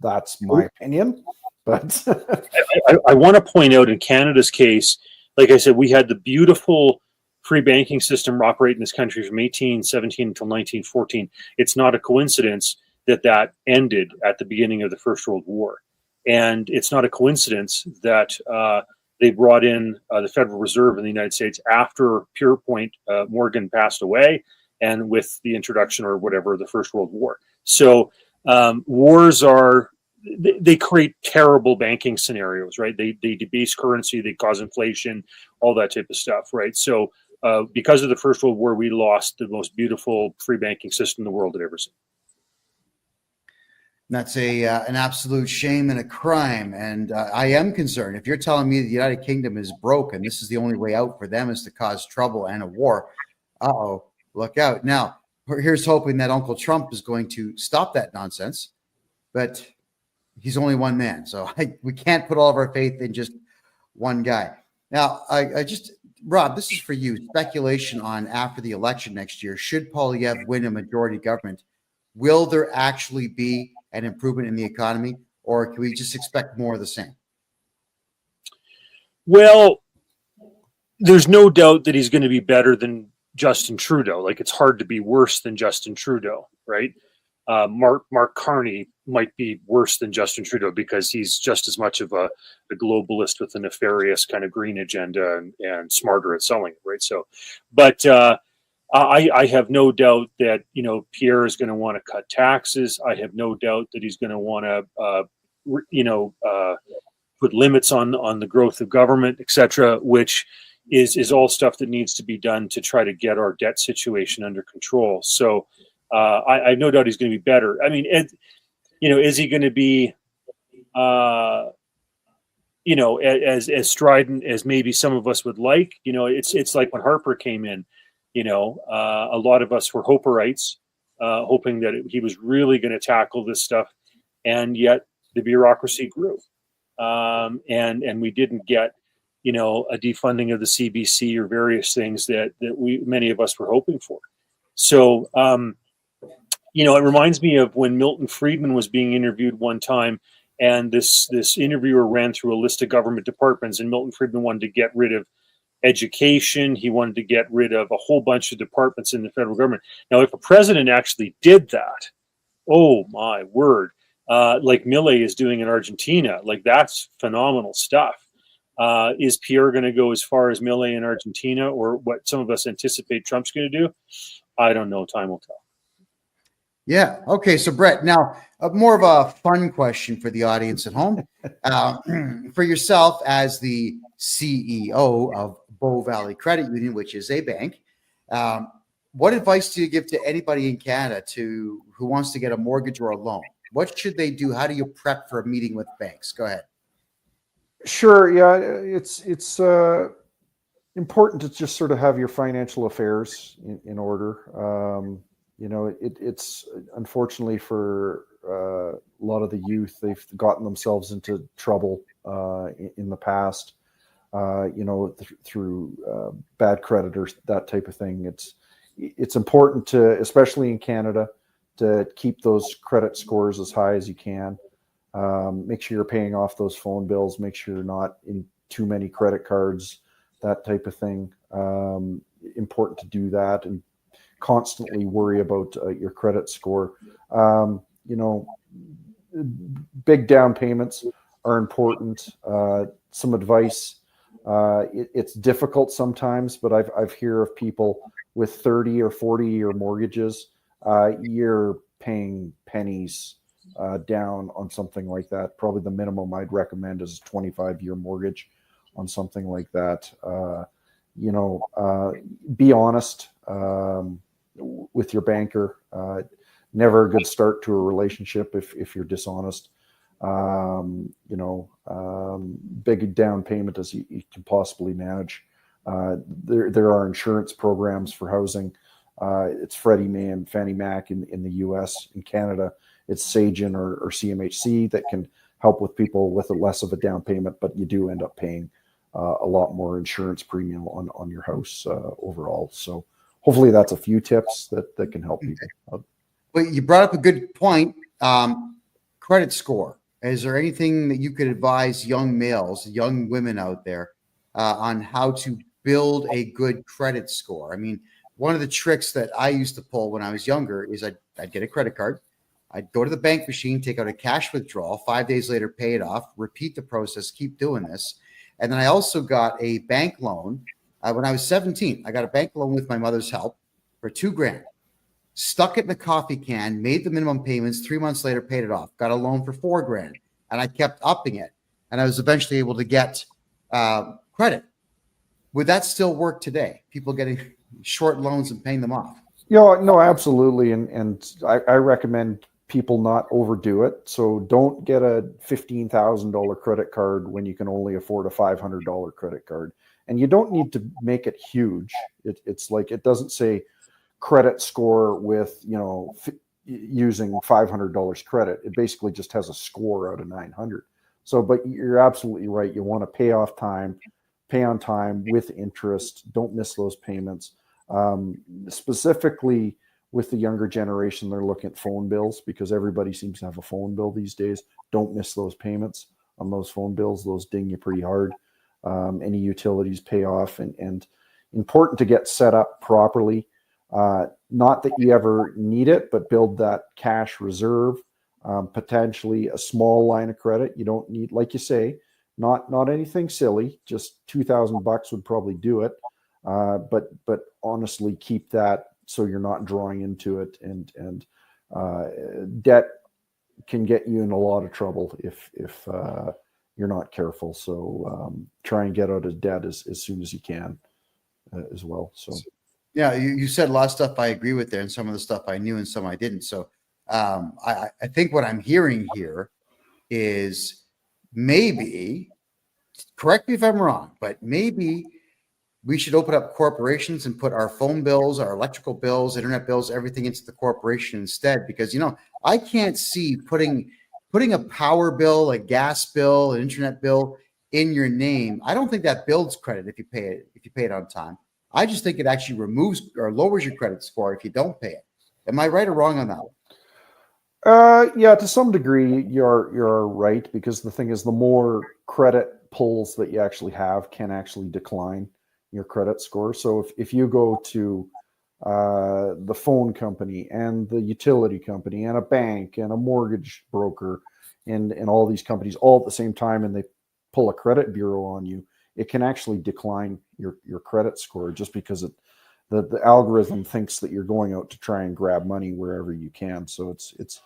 That's my opinion, but I want to point out, in Canada's case, like I said, we had the beautiful free banking system operate in this country from 1817 until 1914. It's not a coincidence that ended at the beginning of the First World War. And it's not a coincidence that they brought in the Federal Reserve in the United States after Pierpont Morgan passed away, and with the introduction or whatever of the First World War. So wars they create terrible banking scenarios, right? They debase currency, they cause inflation, all that type of stuff, right? So because of the First World War, we lost the most beautiful free banking system the world had ever seen. That's an absolute shame and a crime. And I am concerned. If you're telling me the United Kingdom is broken, this is the only way out for them is to cause trouble and a war. Uh-oh, look out. Now, here's hoping that Uncle Trump is going to stop that nonsense. But he's only one man. So we can't put all of our faith in just one guy. Now, Rob, this is for you. Speculation on after the election next year. Should Poilievre win a majority government, will there actually be an improvement in the economy, or can we just expect more of the same? Well, there's no doubt that he's going to be better than Justin Trudeau. Like, it's hard to be worse than Justin Trudeau, right? Mark Carney might be worse than Justin Trudeau because he's just as much of a globalist with a nefarious kind of green agenda and smarter at selling it, right? So, but I have no doubt that, Pierre is going to want to cut taxes. I have no doubt that he's going to want to, put limits on the growth of government, et cetera, which is all stuff that needs to be done to try to get our debt situation under control. So I have no doubt he's going to be better. I mean, is he going to be, as strident as maybe some of us would like? It's like when Harper came in. A lot of us were Hoperites, hoping that he was really going to tackle this stuff, and yet the bureaucracy grew, and we didn't get, a defunding of the CBC or various things that many of us were hoping for. So, it reminds me of when Milton Friedman was being interviewed one time, and this interviewer ran through a list of government departments, and Milton Friedman wanted to get rid of education. He wanted to get rid of a whole bunch of departments in the federal government. Now, if a president actually did that, oh my word, like Milei is doing in Argentina, like that's phenomenal stuff. Is Pierre going to go as far as Milei in Argentina, or what some of us anticipate Trump's going to do? I don't know. Time will tell. Yeah. Okay. So, Brett, now more of a fun question for the audience at home. For yourself as the CEO of Bow Valley Credit Union, which is a bank. What advice do you give to anybody in Canada who wants to get a mortgage or a loan? What should they do? How do you prep for a meeting with banks? Go ahead. Sure. Yeah, it's important to just sort of have your financial affairs in order. It's unfortunately for a lot of the youth, they've gotten themselves into trouble in the past, through bad creditors, that type of thing. It's important to, especially in Canada, to keep those credit scores as high as you can. Make sure you're paying off those phone bills. Make sure you're not in too many credit cards, that type of thing. Important to do that and constantly worry about your credit score. Big down payments are important. Some advice. It's difficult sometimes, but I've heard of people with 30 or 40-year mortgages. You're paying pennies down on something like that. Probably the minimum I'd recommend is a 25-year mortgage on something like that. Be honest with your banker. Never a good start to a relationship if you're dishonest. Big down payment as you can possibly manage. There are insurance programs for housing. It's Freddie Mae and Fannie Mac in the U.S. In Canada, it's Sagen or CMHC that can help with people with less of a down payment, but you do end up paying a lot more insurance premium on your house overall. So hopefully that's a few tips that can help people. Well, you brought up a good point. Credit score. Is there anything that you could advise young males, young women out there on how to build a good credit score? I mean, one of the tricks that I used to pull when I was younger is I'd get a credit card. I'd go to the bank machine, take out a cash withdrawal, 5 days later, pay it off, repeat the process, keep doing this. And then I also got a bank loan when I was 17. I got a bank loan with my mother's help for $2,000. Stuck it in a coffee can, made the minimum payments, 3 months later, paid it off, got a loan for $4,000, and I kept upping it. And I was eventually able to get credit. Would that still work today? People getting short loans and paying them off? No, absolutely. And I recommend people not overdo it. So don't get a $15,000 credit card when you can only afford a $500 credit card. And you don't need to make it huge. It's like, it doesn't say credit score with, using $500 credit. It basically just has a score out of 900. So, but you're absolutely right. You want to pay on time with interest. Don't miss those payments. Specifically with the younger generation, they're looking at phone bills because everybody seems to have a phone bill these days. Don't miss those payments on those phone bills. Those ding you pretty hard. Any utilities pay off, and important to get set up properly. Not that you ever need it, but build that cash reserve, potentially a small line of credit. You don't need, like you say, not anything silly, just $2,000 would probably do it. But honestly, keep that so you're not drawing into it, and debt can get you in a lot of trouble if you're not careful. So try and get out of debt as soon as you can as well. So. Yeah, you said a lot of stuff I agree with there, and some of the stuff I knew and some I didn't. So I think what I'm hearing here is maybe, correct me if I'm wrong, but maybe we should open up corporations and put our phone bills, our electrical bills, internet bills, everything into the corporation instead. Because, I can't see putting a power bill, a gas bill, an internet bill in your name. I don't think that builds credit if you pay it on time. I just think it actually removes or lowers your credit score if you don't pay it. Am I right or wrong on that? Yeah, to some degree, you're right, because the thing is, the more credit pulls that you actually have can actually decline your credit score. So if you go to the phone company and the utility company and a bank and a mortgage broker and all these companies all at the same time, and they pull a credit bureau on you, it can actually decline your credit score just because the algorithm thinks that you're going out to try and grab money wherever you can. So it's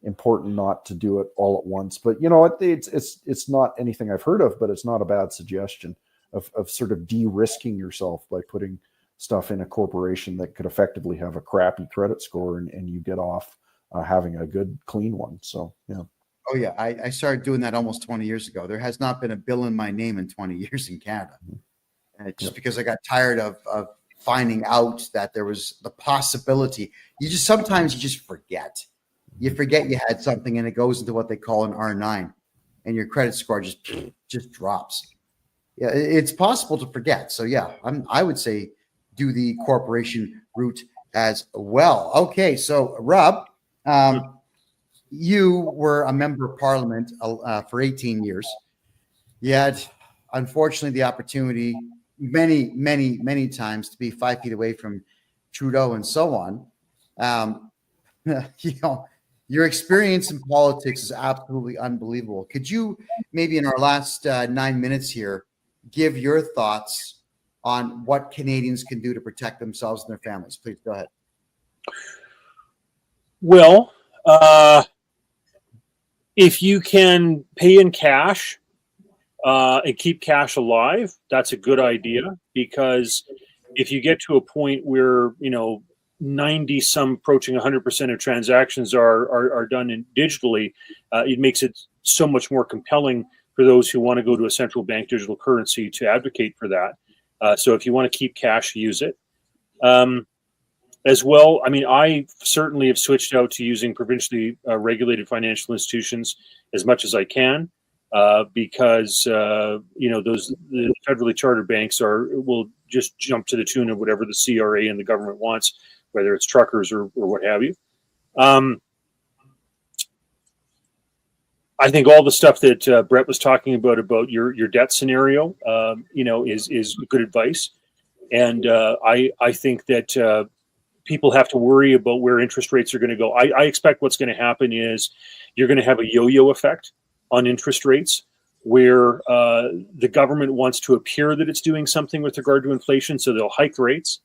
important not to do it all at once. But it's not anything I've heard of, but it's not a bad suggestion of sort of de-risking yourself by putting stuff in a corporation that could effectively have a crappy credit score, and you get off having a good, clean one. So, yeah. Oh, yeah. I started doing that almost 20 years ago. There has not been a bill in my name in 20 years in Canada. Just because I got tired of finding out that there was the possibility. Sometimes you just forget. You forget you had something, and it goes into what they call an R9, and your credit score just drops. Yeah, it's possible to forget. So yeah, I would say do the corporation route as well. Okay, so Rob, you were a member of Parliament for 18 years. You had, unfortunately, the opportunity many times to be 5 feet away from Trudeau and so on. Your experience in politics is absolutely unbelievable. Could you maybe in our last 9 minutes here give your thoughts on what Canadians can do to protect themselves and their families? Please go ahead. Well, if you can pay in cash and keep cash alive, that's a good idea, because if you get to a point where 90 some approaching 100% of transactions are done digitally, it makes it so much more compelling for those who want to go to a central bank digital currency to advocate for that. So if you want to keep cash, use it. As well, I mean, I certainly have switched out to using provincially regulated financial institutions as much as I can, because the federally chartered banks will just jump to the tune of whatever the CRA and the government wants, whether it's truckers or what have you. I think all the stuff that Brett was talking about your debt scenario, is good advice, and I think that people have to worry about where interest rates are going to go. I expect what's going to happen is you're going to have a yo-yo effect on interest rates, where the government wants to appear that it's doing something with regard to inflation, so they'll hike rates.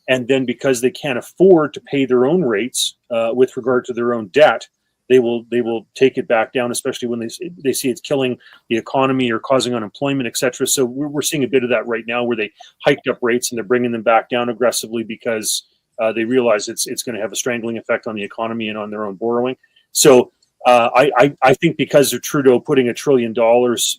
And then because they can't afford to pay their own rates with regard to their own debt, they will take it back down, especially when they see it's killing the economy or causing unemployment, et cetera. So we're seeing a bit of that right now, where they hiked up rates and they're bringing them back down aggressively because they realize it's going to have a strangling effect on the economy and on their own borrowing. So I think because of Trudeau putting $1 trillion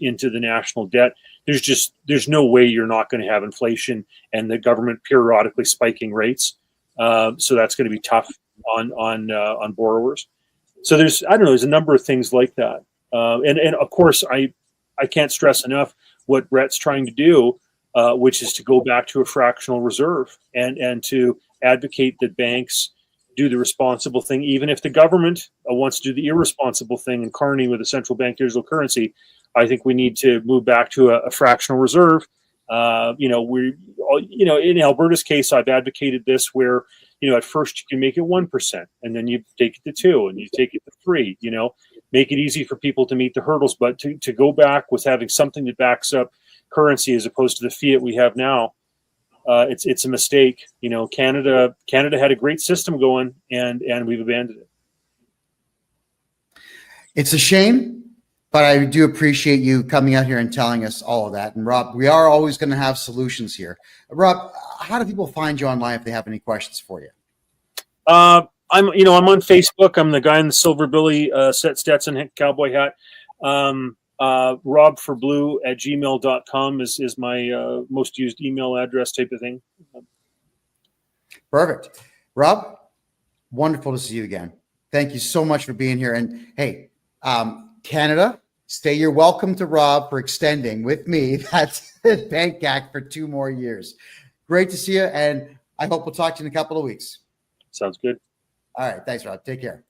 into the national debt, there's no way you're not going to have inflation and the government periodically spiking rates. So that's going to be tough on borrowers. So there's a number of things like that. And of course, I can't stress enough what Brett's trying to do, which is to go back to a fractional reserve and to advocate that banks do the responsible thing, even if the government wants to do the irresponsible thing in Carney with a central bank digital currency. I think we need to move back to a fractional reserve. In Alberta's case, I've advocated this, where at first you can make it 1%, and then you take it to 2%, and you take it to 3%. Make it easy for people to meet the hurdles, but to go back with having something that backs up currency as opposed to the fiat we have now, it's a mistake. Canada had a great system going, and we've abandoned it. It's a shame, but I do appreciate you coming out here and telling us all of that. And Rob, we are always going to have solutions here. Rob, how do people find you online if they have any questions for you? I'm on Facebook. I'm the guy in the silver billy Stetson cowboy hat. robforblue@gmail.com is my most used email address, type of thing. Perfect. Rob, wonderful to see you again. Thank you so much for being here. And hey, Canada, you're welcome to Rob for extending with me that Bank Act for 2 more years. Great to see you, and I hope we'll talk to you in a couple of weeks. Sounds good. All right. Thanks, Rob. Take care.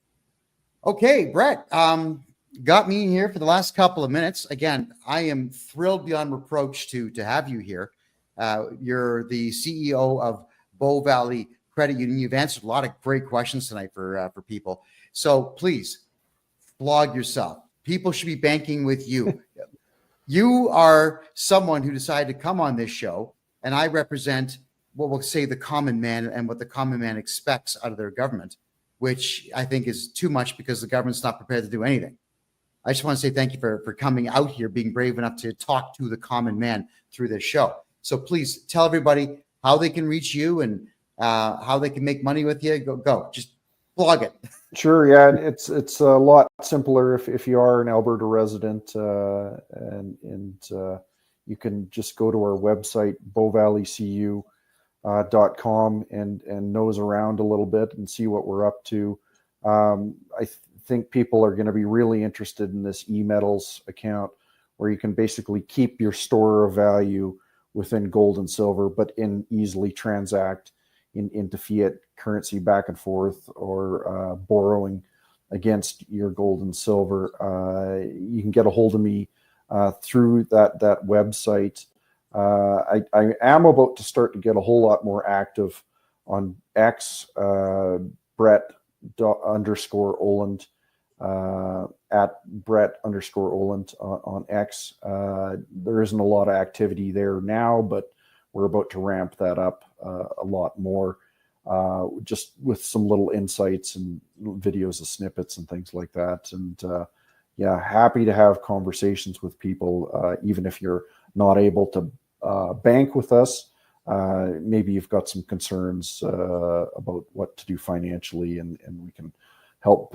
Okay, Brett, got me here for the last couple of minutes. Again, I am thrilled beyond reproach to have you here. You're the CEO of Bow Valley Credit Union. You've answered a lot of great questions tonight for people. So please blog yourself. People should be banking with you. You are someone who decided to come on this show, and I represent what we'll say the common man and what the common man expects out of their government, which I think is too much because the government's not prepared to do anything. I just want to say thank you for coming out here, being brave enough to talk to the common man through this show. So please tell everybody how they can reach you and how they can make money with you. Go. Just plug it. Sure. Yeah. It's a lot simpler if you are an Alberta resident, and you can just go to our website, bowvalleycu.com, and nose around a little bit and see what we're up to. I think people are going to be really interested in this eMetals account, where you can basically keep your store of value within gold and silver, but easily transact into fiat currency back and forth, or borrowing against your gold and silver. You can get a hold of me through that website. I am about to start to get a whole lot more active on X, Brett_Oland, at Brett_Oland on X. There isn't a lot of activity there now, but we're about to ramp that up a lot more, just with some little insights and videos of snippets and things like that. And yeah, happy to have conversations with people, even if you're not able to bank with us. Maybe you've got some concerns about what to do financially, and we can help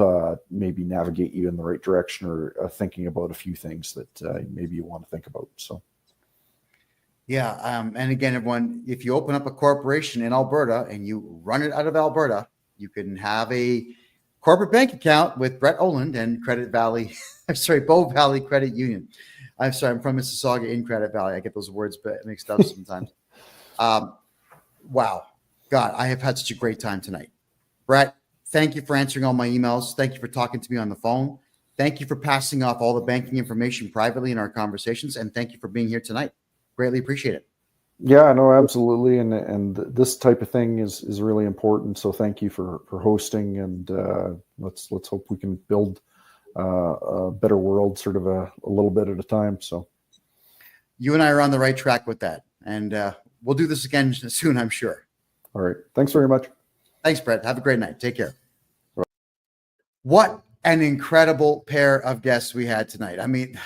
maybe navigate you in the right direction, or thinking about a few things that maybe you want to think about. So. Yeah. And again, everyone, if you open up a corporation in Alberta and you run it out of Alberta, you can have a corporate bank account with Brett Oland and Bow Valley Credit Union. I'm sorry, I'm from Mississauga in Credit Valley. I get those words mixed up sometimes. Wow. God, I have had such a great time tonight. Brett, thank you for answering all my emails. Thank you for talking to me on the phone. Thank you for passing off all the banking information privately in our conversations. And thank you for being here tonight. Greatly appreciate it. Yeah, no, absolutely. And this type of thing is really important. So thank you for hosting, and let's hope we can build a better world, sort of a little bit at a time. So you and I are on the right track with that. And we'll do this again soon, I'm sure. All right. Thanks very much. Thanks, Brett. Have a great night. Take care. Right. What an incredible pair of guests we had tonight. I mean,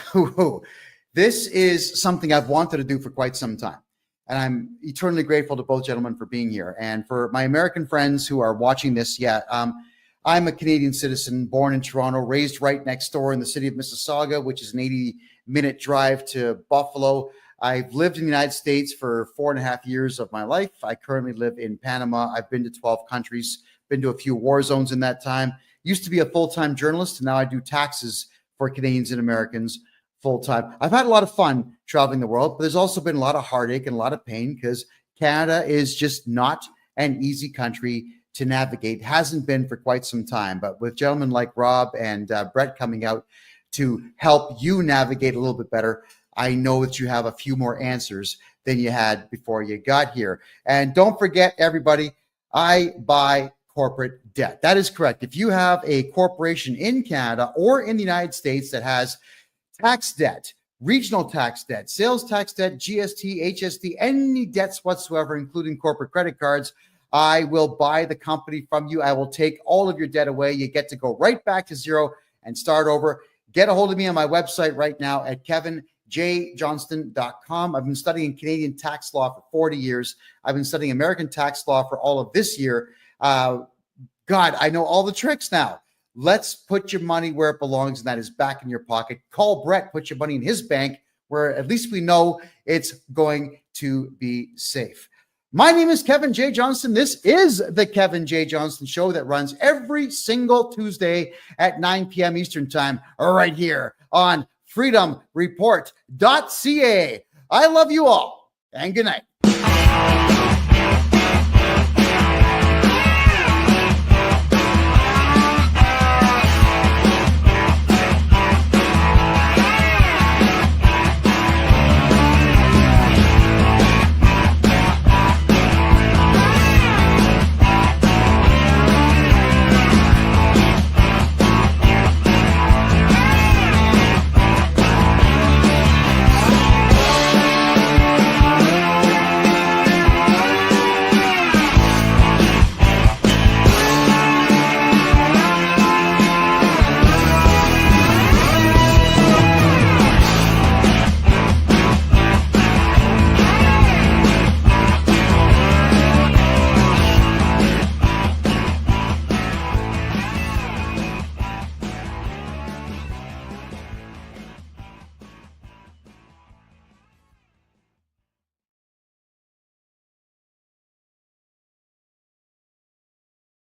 this is something I've wanted to do for quite some time. And I'm eternally grateful to both gentlemen for being here. And for my American friends who are watching this, I'm a Canadian citizen, born in Toronto, raised right next door in the city of Mississauga, which is an 80-minute drive to Buffalo. I've lived in the United States for 4.5 years of my life. I currently live in Panama. I've been to 12 countries, been to a few war zones in that time. Used to be a full-time journalist, and now I do taxes for Canadians and Americans full-time. I've had a lot of fun traveling the world, but there's also been a lot of heartache and a lot of pain, because Canada is just not an easy country to navigate. Hasn't been for quite some time, but with gentlemen like Rob and Brett coming out to help you navigate a little bit better, I know that you have a few more answers than you had before you got here. And don't forget, everybody, I buy corporate debt. That is correct. If you have a corporation in Canada or in the United States that has tax debt, regional tax debt, sales tax debt, GST, HST, any debts whatsoever, including corporate credit cards, I will buy the company from you. I will take all of your debt away. You get to go right back to zero and start over. Get a hold of me on my website right now at kevinjjohnston.com. I've been studying Canadian tax law for 40 years. I've been studying American tax law for all of this year. God, I know all the tricks now. Let's put your money where it belongs, and that is back in your pocket. Call Brett, put your money in his bank, where at least we know it's going to be safe. My name is Kevin J. Johnston. This is the Kevin J. Johnston Show that runs every single Tuesday at 9 p.m. Eastern Time, right here on freedomreport.ca. I love you all, and good night.